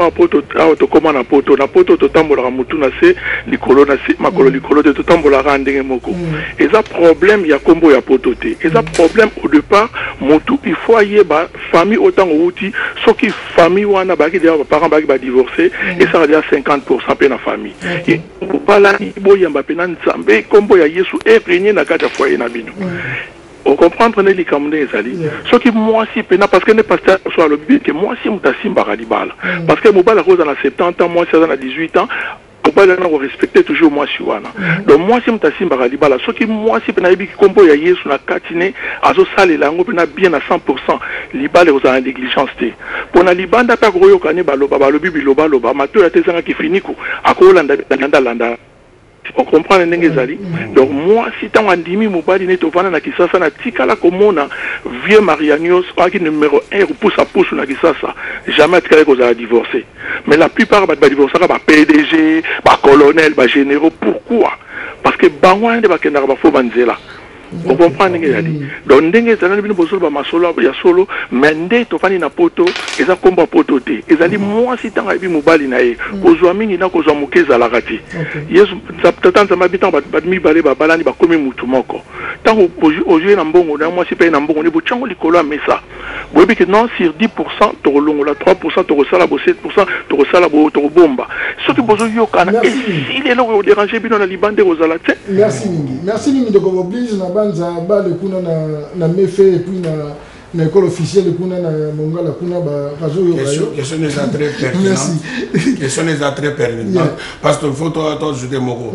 to koma na poto to tambola mutu na se likolo na se makolo likolo de to tambola ndenge moko et ça problème ya kombo ya poto te et ça problème au départ mutu il faut yeba famille autant outi soki famille wana ba ki de ba parents ba divorcer et ça va dire 50% pe na famille et là boyamba pena nzambe kombo ya Yesu régner na kata foyer na bino. On comprendre les kamune ezali. Ce qui moi si pena parce que ne pasteur soit le but que moi si mutasimba radibala. Parce que mobala cause na 70 ans, moi si na 18 ans, mobala na respecter toujours moi si wana. Donc moi si mutasimba radibala, ce qui moi si pena bi kombo ya Yesu na katine azo sale la ngo pena bien à 100%. Libala aux en négligence té. Pour na libanda ta royo kane baloba balobi biloba loba mato ya tezanga kifiniku akolanda landa. On comprend les négezali. Donc moi, si tu as dimi mobali ne tovana na kisasa na tikala komona vieux marianios qui numéro 1 pousse à pousse na kisasa jamais tikala ko za divorcer. Mais la plupart ba divorcer ba PDG, ba colonel, ba généraux pourquoi? Parce que bangwa de ba kenda ba fo banzela. On comprend négezali. Donc négezali bino bosolo ba masolo ya solo mende tovani na poto eza komba poto te. Ezali moi si tu as bi mobali na e kozwa mingi na kozwa mukeza la rati. Yesu tata mabitan badmi balé balani ba komi mutu moko tango oje na mbongo na moi si pe na mbongo ne bochango likolo a mesa boyebi que non sur 10% to longola 3% to sala bo 7% to sala bo to bomba soki bozo yokana il est là au déranger bino na libande rozala te. Merci mingi de ko oblige na banza ba le kuna na mefe et puis na école officielle kuna na mongala kuna ba kazo yo question est très pertinente. Question est très pertinente parce que faut toi ajouter moko.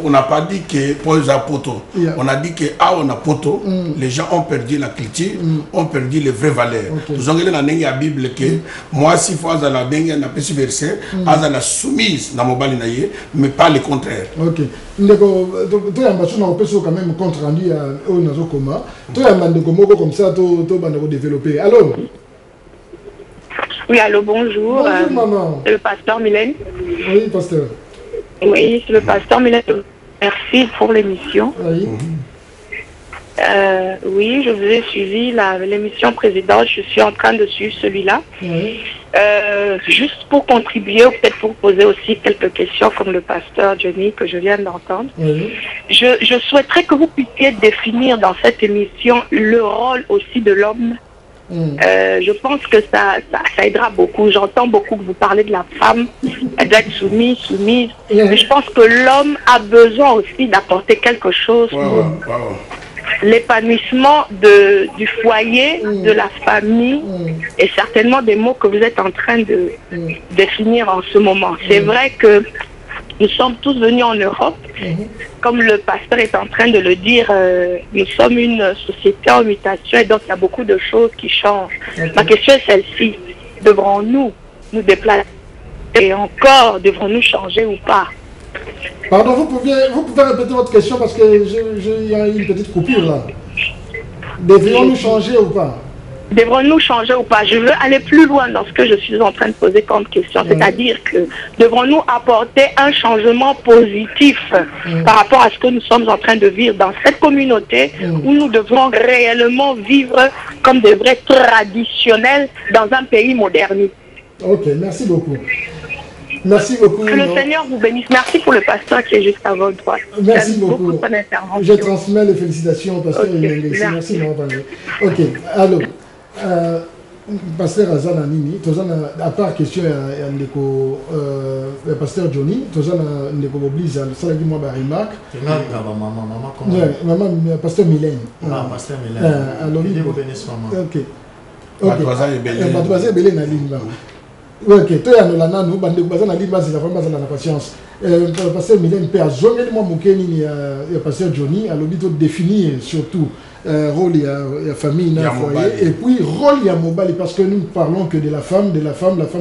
On n'a pas dit que pour les poto. On a dit que on a poto, les gens ont perdu la culture, ont perdu les vraies valeurs. Nous avons dans la Bible que moi si faut à la benga na petit verset, à la soumise na mobali na ye, mais pas le contraire. OK. Ndeko to ya mbacho na opeso quand même compte rendu à au nazo koma. To ya mandeko moko comme ça to développer. Allô? Oui, allô, bonjour. Bonjour, maman. C'est le pasteur Mylène. Oui, pasteur. Oui, c'est le pasteur Mylène. Merci pour l'émission. Oui. Oui, je vous ai suivi l'émission précédente. Je suis en train de suivre celui-là. Oui. Juste pour contribuer, ou peut-être pour poser aussi quelques questions comme le pasteur Johnny que je viens d'entendre. Oui. Je souhaiterais que vous puissiez définir dans cette émission le rôle aussi de l'homme. Je pense que ça aidera beaucoup. J'entends beaucoup que vous parlez de la femme, elle doit être soumise. Mais je pense que l'homme a besoin aussi d'apporter quelque chose pour l'épanouissement du foyer, de la famille, et certainement des mots que vous êtes en train de définir en ce moment. C'est vrai que nous sommes tous venus en Europe, comme le pasteur est en train de le dire, nous sommes une société en mutation et donc il y a beaucoup de choses qui changent. Ma question est celle-ci, devrons-nous nous déplacer et encore devrons-nous changer ou pas? Pardon, vous pouvez répéter votre question parce que il y a une petite coupure là. Devrions-nous changer ou pas? Devrons-nous changer ou pas? Je veux aller plus loin dans ce que je suis en train de poser comme question. C'est-à-dire que devrons-nous apporter un changement positif par rapport à ce que nous sommes en train de vivre dans cette communauté où nous devons réellement vivre comme des vrais traditionnels dans un pays moderne. Ok, merci beaucoup. Merci beaucoup. Que le Seigneur vous bénisse. Merci pour le pasteur qui est juste à votre droite. Merci beaucoup. Je transmets les félicitations au pasteur. Merci. Ok, allô. Pasteur Azana Nini, à part question à pasteur Johnny, Ndeko Bobliza, ça dit moi remarque. Maman, pasteur Mylène. Pasteur Mylène. Alors, ok. Ok, toi, il y a nous, bande de bazar, la patience. pasteur Mylène Père zongeli moi mokeni ya pasteur Johnny a l'objet de définir surtout rôle il y a famille na foyer et puis rôle il y a mobile parce que nous ne parlons que de la femme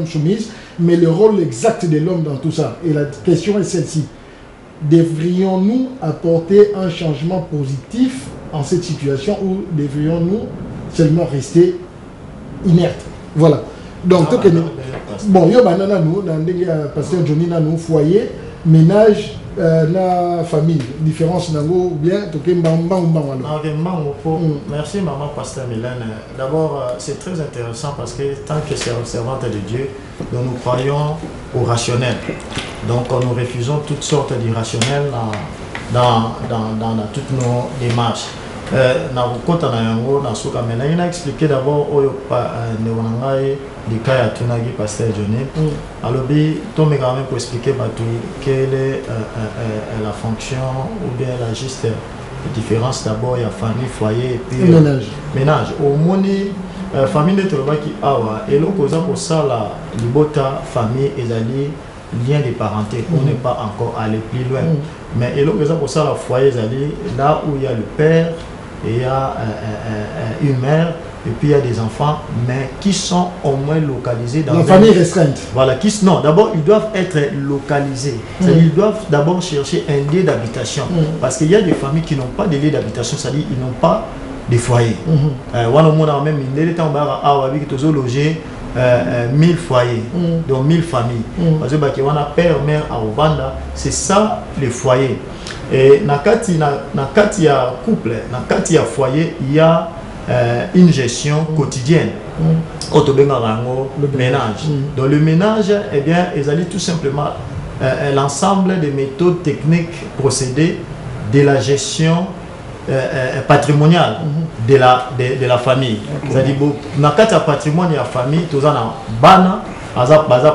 soumise, mais le rôle exact de l'homme dans tout ça. Et la question est celle-ci: devrions-nous apporter un changement positif en cette situation ou devrions-nous seulement rester inertes? Voilà. Donc bon, yo banana nous dans ndenge pasteur Johnny na nous foyer, ménage, na famille, différence nango bien toke mbamba. Merci maman pasteur Mylène. D'abord c'est très intéressant parce que tant que servante de Dieu, nous croyons au rationnel. Donc nous refusons toutes sortes d'irrationnels dans toutes nos démarches. Il a expliqué d'abord du cas à Tunagi pasteur Johnny. Alors Tom est quand même pour expliquer quelle est la fonction ou bien la juste différence. D'abord il y a famille, foyer et puis ménage. Au monde famille de Tolobaki Awa et l'on cause pour ça la libota famille et les liens de parenté. On n'est pas encore allé plus loin. Mais et l'on cause pour ça la foyer là où il y a le père et il y a une mère et puis il y a des enfants, mais qui sont au moins localisés dans la famille restreinte. Voilà, non, d'abord ils doivent être localisés. Ils doivent d'abord chercher un lieu d'habitation. Parce qu'il y a des familles qui n'ont pas de lieu d'habitation, c'est-à-dire ils n'ont pas de foyer. On a même loger 1000 foyers, donc 1000 familles. Parce que on a père, mère à Obanda, c'est ça les foyers. Et dans le couple, dans le foyer, il y a une gestion quotidienne. Le ménage. Dans le ménage, eh bien, ils allaient tout simplement l'ensemble des méthodes techniques procédés de la gestion patrimoniale de la famille. C'est-à-dire, dans le patrimoine de la famille, tout ça, bana,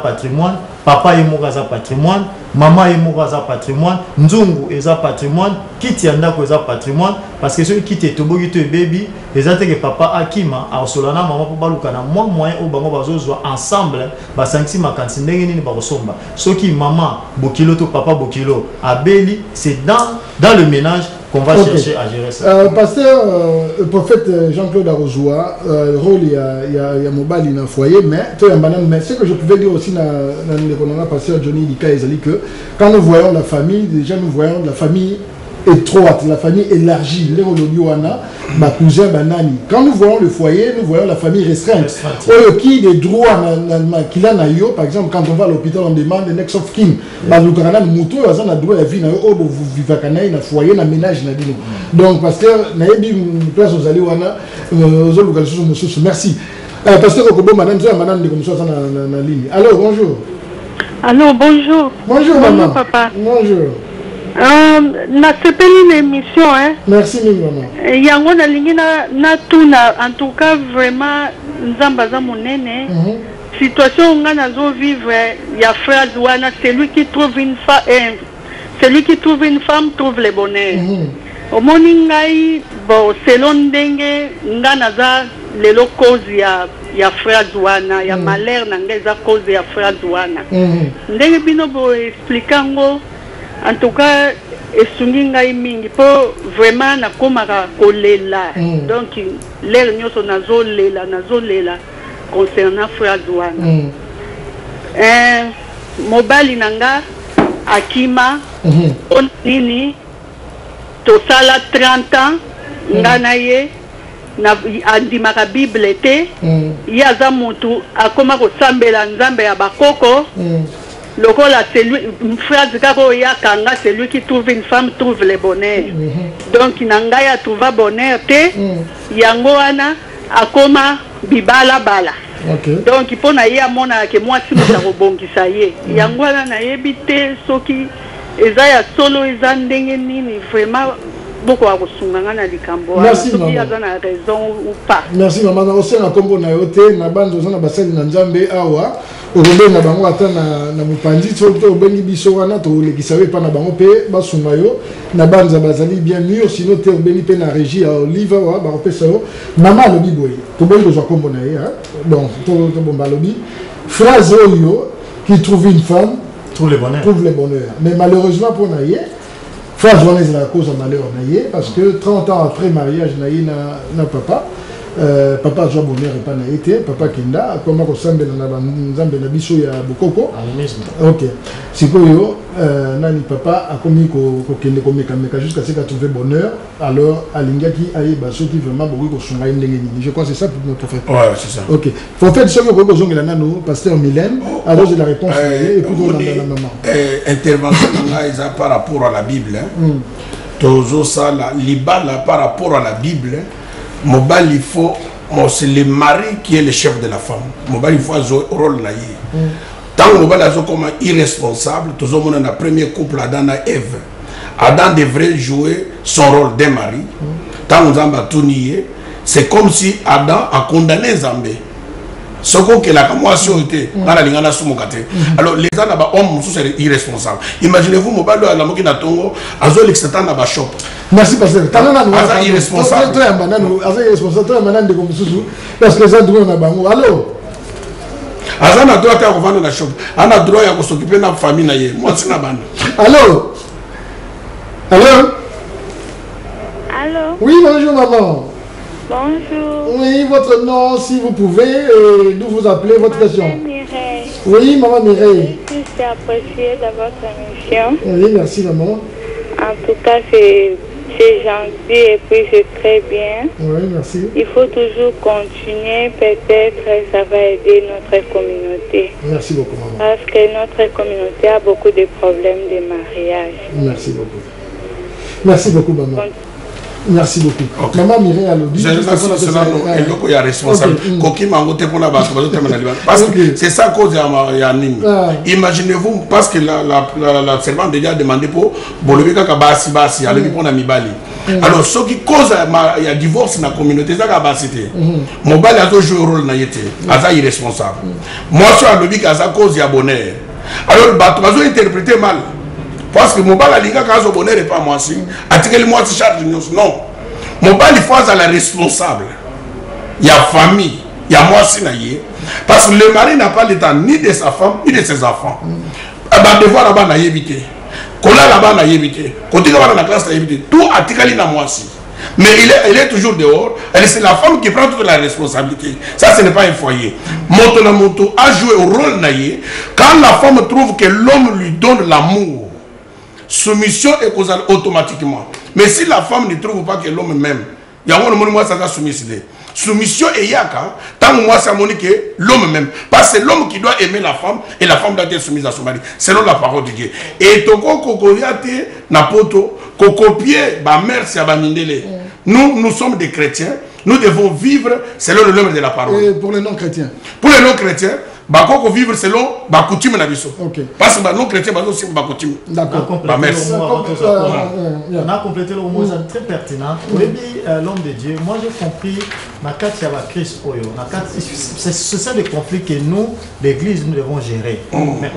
patrimoine, papa et moi patrimoine, maman et moi patrimoine, nzungu et patrimoine, kiti andako et patrimoine, parce que ceux qui te tobogi te baby, les attaques que papa akima, a solana maman pour balukana, moi moyen au bango bazo ensemble, basanksi makansi ndenge ni barosomba. Ceux qui maman bokilo to papa bokilo, abeli, c'est dans le ménage qu'on va chercher à gérer ça. Pasteur, prophète Jean-Claude Arozoa, rôle il y a mobile dans le foyer, mais ce que je pouvais dire aussi dans le pasteur Johnny Dika Ezali, que quand nous voyons la famille, déjà nous voyons la famille étroite, la famille élargie, les Roloniwana, ma cousin, banani. Quand nous voyons le foyer, nous voyons la famille restreinte. Qui des droits qu'il a naïo, par exemple, quand on va à l'hôpital, on demande le next of kin. Baloukarana, le mouton, on a droit à la vie, vous vivez à un foyer, un ménage. Donc, pasteur, naïbi, place aux Aliwana, aux localisations, merci. Pasteur Okobo, madame, madame, comme ça, dans la ligne. Alors, bonjour. Allô, bonjour. Bonjour, maman. Bonjour, papa. Bonjour. Na sepeli une émission, hein. Merci, maman. Yango na lingi na tuna, en tout cas, vraiment, nzambaza monene. Situation nga nazo vivre, ya phrase wana, celui qui trouve une femme trouve le bonheur. Au moni ngai, bon, selon ndenge, nga naza lelo cause ya phrase wana, ya malheur na nga eza cause ya phrase wana. Ndenge bino bo explicango. En tout cas, esungi ngai mingi po vraiment nakomaka kolela. Donc l'air nyoso nazolela concernant phrase wana. Mobali nanga akima nini tosala 30 ans ngana ye na andimaka Bible te yaza mutu akoma kosambela nzambe ya bakoko. Lokola phrase kako ya kanga, celui qui trouve une femme trouve le bonheur. Donc nangaya trouva bonheur te yango wana akoma bibala bala. Donc pour na ya mona ke moi si muta robongisa ye yango wana na yebite soki eza ya solo eza ndenge nini vraiment beaucoup à ressourcer na likambo. Merci maman. Il y a raison ou pas. Merci maman. Na aussi na kombo na yote na bando na basali na nzambe awa. Orobe na bango ata na mupandi to bengi biso wana to lekisawe pa na bango pe basuma yo na banza bazali bien mûr sinon te bengi pe na régie à Olive wa ba pesa yo maman lobi boy. To bengi zo kombo na ye hein. Donc to bomba lobi phrase oyo qui trouve une femme trouve le bonheur. Trouve le bonheur. Mais malheureusement pour Naïe, fois journée c'est la cause de malheur Naïe, parce que 30 ans après mariage Naïe n'a papa. Papa a bonheur et pas Naïe, papa Kenda, comment on s'en Nzambe na biso ya Bokoko. Ok. C'est quoi nani papa a commis ko kende ko meka jusqu'à ce qu'il a trouvé bonheur. Alors alingaki aye baso qui vraiment beaucoup ko sunga ndenge ni. Je crois que c'est ça pour notre frère. Ouais, c'est ça. Ok. Faut faire ce que ko zongela nano pasteur Mylène. Alors j'ai la réponse et puis on a maman. Intervention là par rapport à la Bible. Toujours ça la libala par rapport à la Bible. Mobile il faut c'est le mari qui est le chef de la femme. Mobile il faut jouer rôle naïe. Tant que mobile a comme irresponsable, tout le monde dans le premier couple Adam et Ève. Adam devrait jouer son rôle de mari. Tant que Zamba tout nié, c'est comme si Adam a condamné Zambé. Ce que la camotion était dans la ligne alors les gens hommes sont irresponsables. Imaginez-vous mobile à la moquette Tongo, Azo l'excitant à shop. Merci pasteur. Aza irresponsable. Aza irresponsable. Parce que ça doit bango. Allô. Aza na droit à revendre la shop. On a droit à s'occuper de la famille naïe. Moi c'est na bande. Allô. Allô. Allô. Oui bonjour maman. Bonjour. Oui, votre nom, si vous pouvez, d'où vous appelez, votre question. Mireille. Oui, maman Mireille. Je suis appréciée de votre émission. Oui, merci maman. En tout cas, c'est gentil et puis c'est très bien. Oui, merci. Il faut toujours continuer, peut-être ça va aider notre communauté. Merci beaucoup maman. Parce que notre communauté a beaucoup de problèmes de mariage. Merci beaucoup. Merci beaucoup maman. Merci beaucoup. Okay. Maman Mireille a l'audio. Il y a responsable. Parce que c'est ça cause de Nîmes. Imaginez-vous, parce que la servante déjà a demandé pour Bolobeka Kabasi Basi, à l'époque de Mibali. Alors, ce qui cause il y a divorce dans la communauté, c'est la cité. Mobile a toujours joué un rôle dans l'été. Irresponsable. Moi, je suis à l'objet à cause de bonheur. Alors, tu vas interpréter mal. Parce que mon bal a l'inga quand bonheur n'est pas moi si. Attirer moi si charge non. Mon bal il faut à la responsable. Il y a famille, il y a moi si naïe. Parce que le mari n'a pas le temps ni de sa femme ni de ses enfants. Bah devoir là-bas n'a évité. Kola là-bas n'a évité. Côté là-bas dans la classe n'a évité. Tout attirer na moi si. Mais elle est toujours dehors. C'est la femme qui prend toute la responsabilité. Ça, ce n'est pas un foyer. Moto a joué au rôle naïe. Quand la femme trouve que l'homme lui donne l'amour, soumission est causale automatiquement. Mais si la femme ne trouve pas que l'homme m'aime, il y a un moment où ça va soumission. Soumission est yaka, tant que moi ça m'a dit que l'homme même. Parce que c'est l'homme qui doit aimer la femme et la femme doit être soumise à son mari. Selon la parole de Dieu. Et toko kokoyate na poto, kokopie ba mère c'est ba mindele. Nous sommes des chrétiens. Nous devons vivre selon le nombre de la parole. Et pour les non-chrétiens? Pour les non-chrétiens, Bako vivre selon la coutume na biso. Parce que les non-chrétiens sont aussi la coutume. D'accord. Merci. On a complété le mot très pertinent. Oui, l'homme de Dieu, moi j'ai compris, Christ, c'est ça le conflit que nous, l'église, nous devons gérer. Mais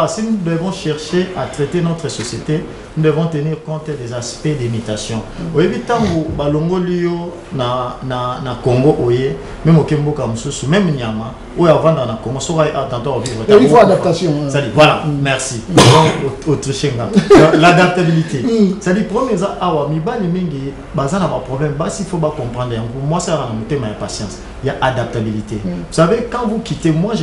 si nous devons chercher à traiter notre société, nous devons tenir compte des aspects d'imitation. Oui, tant que Balongo Lio na Congo, même au Kembo Kamsusu, même Nyama, ou avant dans la Congo, il faut adaptation. Voilà, merci. Autrichien. L'adaptabilité. C'est-à-dire, premier, il problème, il faut comprendre. Moi, ça a ma patience. Il y a adaptabilité. Vous savez, quand vous quittez, moi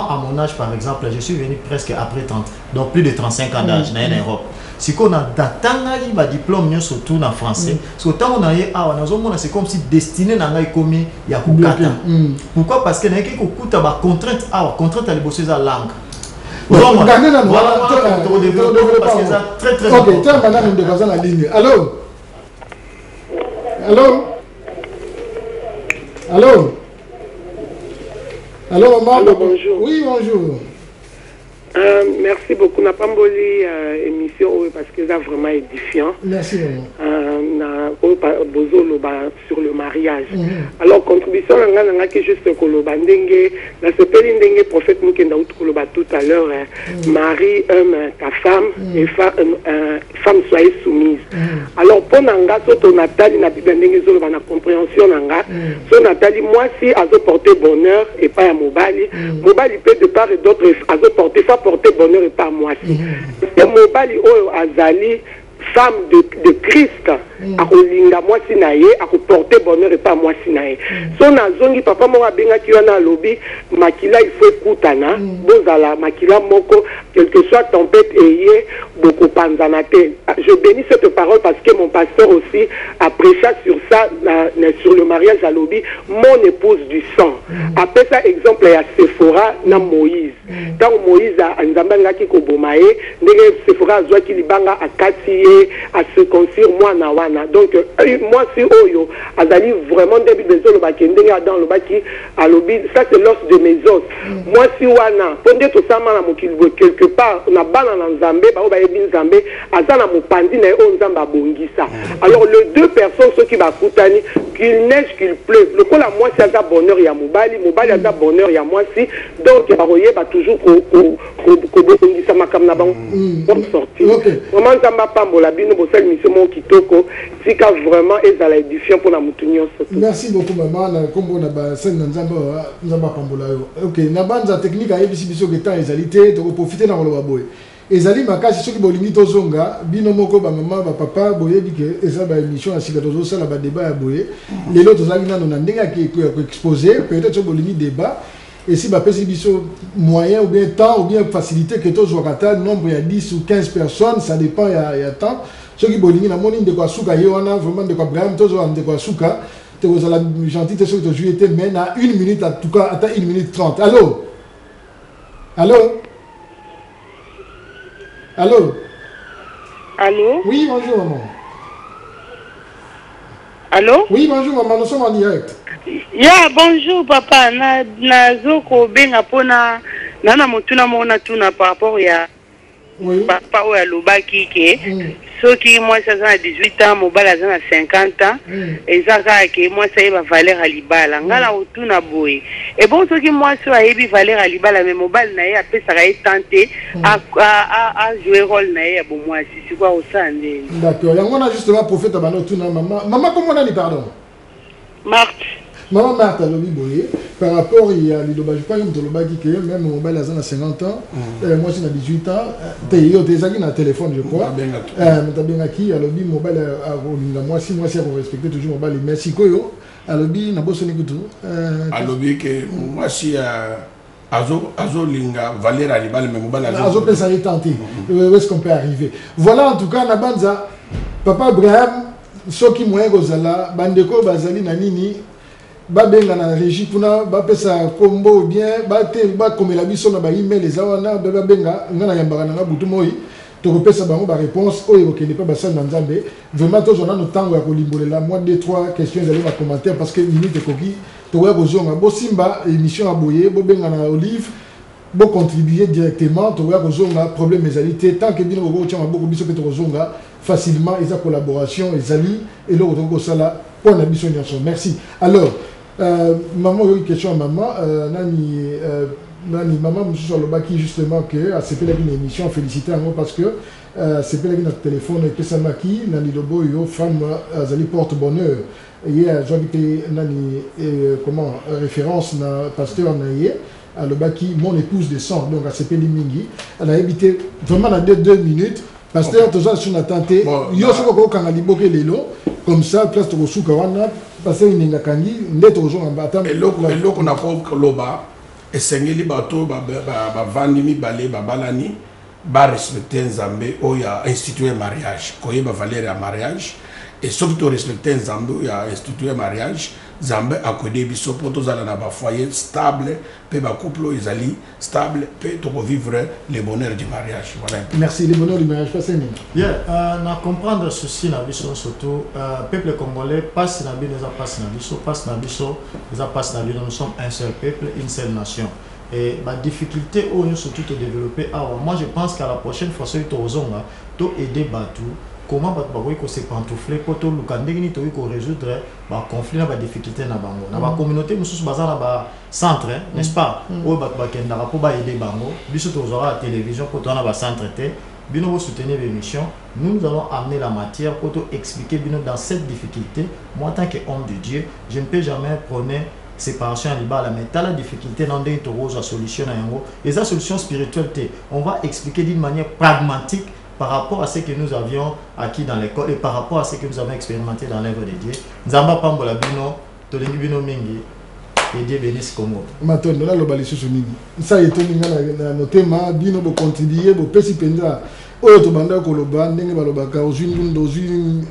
à mon âge, par exemple, je suis venu presque après 30, donc plus de 35 ans d'âge en Europe. Si on a un diplôme surtout en français, c'est comme si destiné à commis il y a pourquoi? Parce que y a des contraintes à bosser la langue. Très très important. Allô? Allô? Allô? Allô, maman? Allô, bonjour. Oui, bonjour. Merci beaucoup. N'a pas émission parce que c'est vraiment édifiant. Merci, maman. sur le mariage. Alors, contribution, qui juste koloba ndenge, la sepeli ndenge prophète Mukenda koloba tout à l'heure, Marie aime ta femme et femme soyez soumise. Alors, pour Nanga, soto Nathalie, na Bible ndenge zolo na compréhension Nanga, so Nathalie, moi si azo porter bonheur et pas à Mobali, Mobali peut de part et d'autre azo porter, ça porter bonheur et pas moi si. Et Mobali oyo azali femme de Christ, à Olinga moi sinaye, à porter bonheur et pas moi sinaye. Son azongi papa moi benga qui wana lobby, makila il faut écoutana, bozala makila moko, quelle que soit tempête ayé, beaucoup panzanate. Je bénis cette parole parce que mon pasteur aussi a prêché sur ça, sur le mariage à lobby, mon épouse du sang. Après ça, exemple, il y a Sephora, na Moïse. Quand Moïse a Nzambanga qui kobomae, Sephora a qui libanga a Katiye, à se concire moi na wana. Donc moi si oyo azali vraiment début de zone bakende dans le baki à lobby, ça c'est l'os de mes os. Moi si wana pondé tout ça na mokili quelque part na bana na Nzambe ba ba yebi Nzambe azana mopandi na o Nzamba bongisa. Alors les deux personnes ceux qui ba kutani qu'il neige qu'il pleuve le ko la moi c'est ça bonheur ya mobali mobali aza bonheur ya moi si donc baroye ba toujours ko bongisa makamna bango pour sortir. Vraiment Nzamba pambola bino bosal mission mon kitoko sika vraiment ezala édifiant pour la mutunyo surtout. Merci beaucoup maman na kombo na ba sen Nzamba pambola yo. OK na banza technique a yebisi biso que temps ezalité to profiter na ngolo boye. Ezali makasi soki bolingi tozonga bino moko ba maman ba papa boyebi ke eza ba émission asika tozo sala ba débat ya boye. Lelo tozali nano na ndenga ki exposer peut-être so bolingi débat et si ba pesi biso moyen ou bien temps ou bien facilité que tozo kata nombre ya 10 ou 15 personnes ça dépend ya temps. Soki bolingi na moni ndeko asuka ye wana vraiment ndeko Abraham tozo ndeko asuka te kozala gentil te soki tozo été mais na 1 minute en tout cas ata 1 minute 30. Allô? Allô? Allô? Allô? Oui, bonjour maman. Allô? Oui, bonjour maman, nous sommes en direct. Yeah, bonjour papa. Na zoko benga pona nana motuna mona tuna par rapport ya papa oya lobaki ke soki moi ça a 18 ans mobala ça a 50 ans et ça que moi ça va valeur à libala ngala otuna boye et bon soki moi ça ebi valeur à libala mais mobile na ya pe ça va tenter à jouer rôle na ya bon moi si quoi au sande. D'accord, yango na justement prophète bano tuna maman comment on a dit pardon? Marthe. Maman Marthe a lobby boye par rapport il y a les lobby pas comme lobby qui même mobile à 50 ans moi j'ai 18 ans t'es na téléphone je crois t'as bien qui a lobby mobile à moi si on respecter toujours mobile merci koyo a lobby na bosso ni kutu a lobby que moi si azo linga Valère Alibal mais mobile azo peut ça y tenter où est-ce qu'on peut arriver voilà en tout cas na banza papa Abraham soki moyen gozala bandeko bazali na nini ba benga na régie kuna ba pesa kombo bien ba te ba komela biso na ba email ezawana ba benga ngana yambaka na butu moi to pesa bango ba réponse oyo okende pa basal na Nzambe vraiment to zona no tango ya kolimbolela moi 2-3 questions allez ba commentaire parce que minute koki to ya kozonga bo simba émission aboye bo benga na Olive bo contribuer directement to ya kozonga problème ezalité tant que bino go tchama beaucoup biso que to kozonga facilement eza collaboration ezali et le ko sala pour la mission nyonso merci alors maman, il y a une question à maman. Nani, maman, je suis lobaki justement que c'est pas une émission féliciter moi parce que c'est pas notre téléphone et que ça maki nani lobo yo femme azali porte bonheur et j'habite nani comment référence na pasteur naie à lobaki mon épouse de sang donc à CP Mingi elle a habité vraiment dans 2 minutes pasteur tout ça sur la tenté yo soko ko kanga liboke lelo comme ça place to suka wana parce que ninga kangi ndeto zo ngamba eloko na ko loba esengeli bato ba vandi mibale babalani ba respecter Nzambe oya instituer mariage koyeba valeur ya mariage et surtout respecter Nzambe ya instituer mariage Nzambe akode biso poto zala na ba foyer stable pe ba couple ezali stable pe to vivre le bonheur du mariage voilà. Merci le bonheur du mariage passé ni. Na comprendre ceci na biso surtout peuple congolais passe na biso passe na biso passe na biso passe na biso nous sommes un seul peuple une seule nation et ma difficulté au nous surtout de développer moi je pense qu'à la prochaine fois c'est to zonga to aider Batu comment on se pantoufler pour tout le candidat pour résoudre les conflits, les difficultés dans bango. Dans la communauté, nous sommes basés dans le centre, n'est-ce pas? Où pour aider bango, biso tozora la télévision pour dans le centre bino soutenir l'émission. Nous allons amener la matière pour expliquer bino dans cette difficulté. Moi, en tant qu'homme de Dieu, je ne peux jamais prôner séparation à l'ibala, mais tu as la difficulté dans des la solution à yango. Et la solution spirituelle, on va expliquer d'une manière pragmatique par rapport à ce que nous avions acquis dans l'école et par rapport à ce que nous avons expérimenté dans l'œuvre de Dieu. Nzamba pambola bino, tolengi bino mingi, et Dieu bénisse Congo. Maintenant, nous allons balayer sur mingi. Ça y est, nous thème, bino bo contribuer, bo pesi penza. Oyo to banda ko loba ndenge balobaka ozwini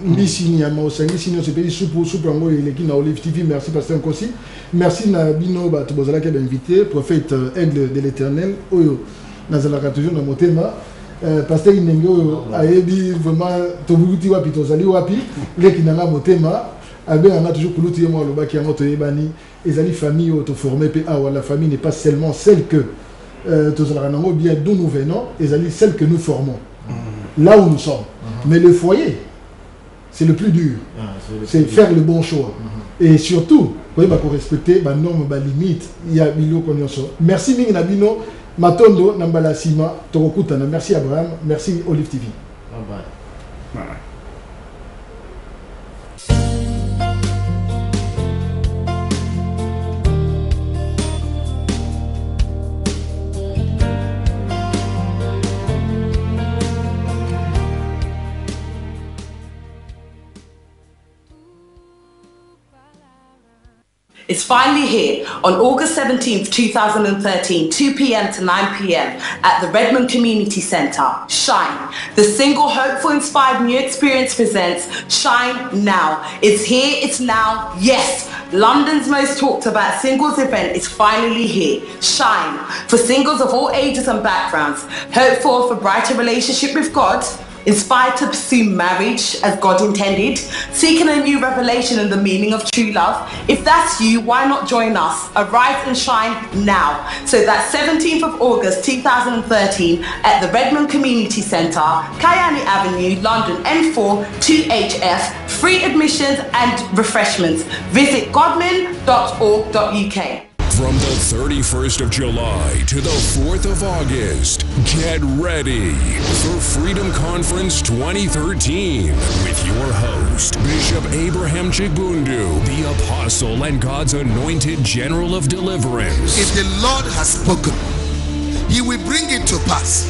mbisi nyama osangi sino se pays soupe ngo eleki na Olive TV. Merci pasteur Nkosi, merci na bino bato bozala ke invité prophète aigle de l'Éternel oyo nazalaka toujours na motema pasteur Inenge oyo ayebi vraiment to buti wapi to zali wapi leki na motema abe na toujours kuluti mo lobaki yango to yebani ezali famille oyo to formé pe awa la famille n'est pas seulement celle que to zalaka nango bien d'où nous venons, ezali celle que nous formons. Là où nous sommes. Mais le foyer, c'est le plus dur. C'est faire le bon choix. Et surtout, vous pouvez respecter les normes, les limites. Il y a merci Ming Nabino, Matondo, Nambala Sima, Torokutana. Merci Abraham, merci Olive TV. Bye bye. Bye. It's finally here on August 17th, 2013, 2 p.m. to 9 p.m. at the Redmond Community Centre. Shine. The single Hopeful Inspired New Experience presents Shine Now. It's here, it's now, yes. London's most talked about singles event is finally here. Shine. For singles of all ages and backgrounds. Hopeful for a brighter relationship with God. Inspired to pursue marriage as God intended, seeking a new revelation in the meaning of true love. If that's you, why not join us? Arise and shine now. So that's 17th of August 2013 at the Redmond Community Centre, Kayani Avenue, London N4 2HF. Free admissions and refreshments. Visit godman.org.uk. From the 31st of July to the 4th of August, get ready for Freedom Conference 2013 with your host, Bishop Abraham Chigundu, the Apostle and God's anointed General of Deliverance. If the Lord has spoken, He will bring it to pass.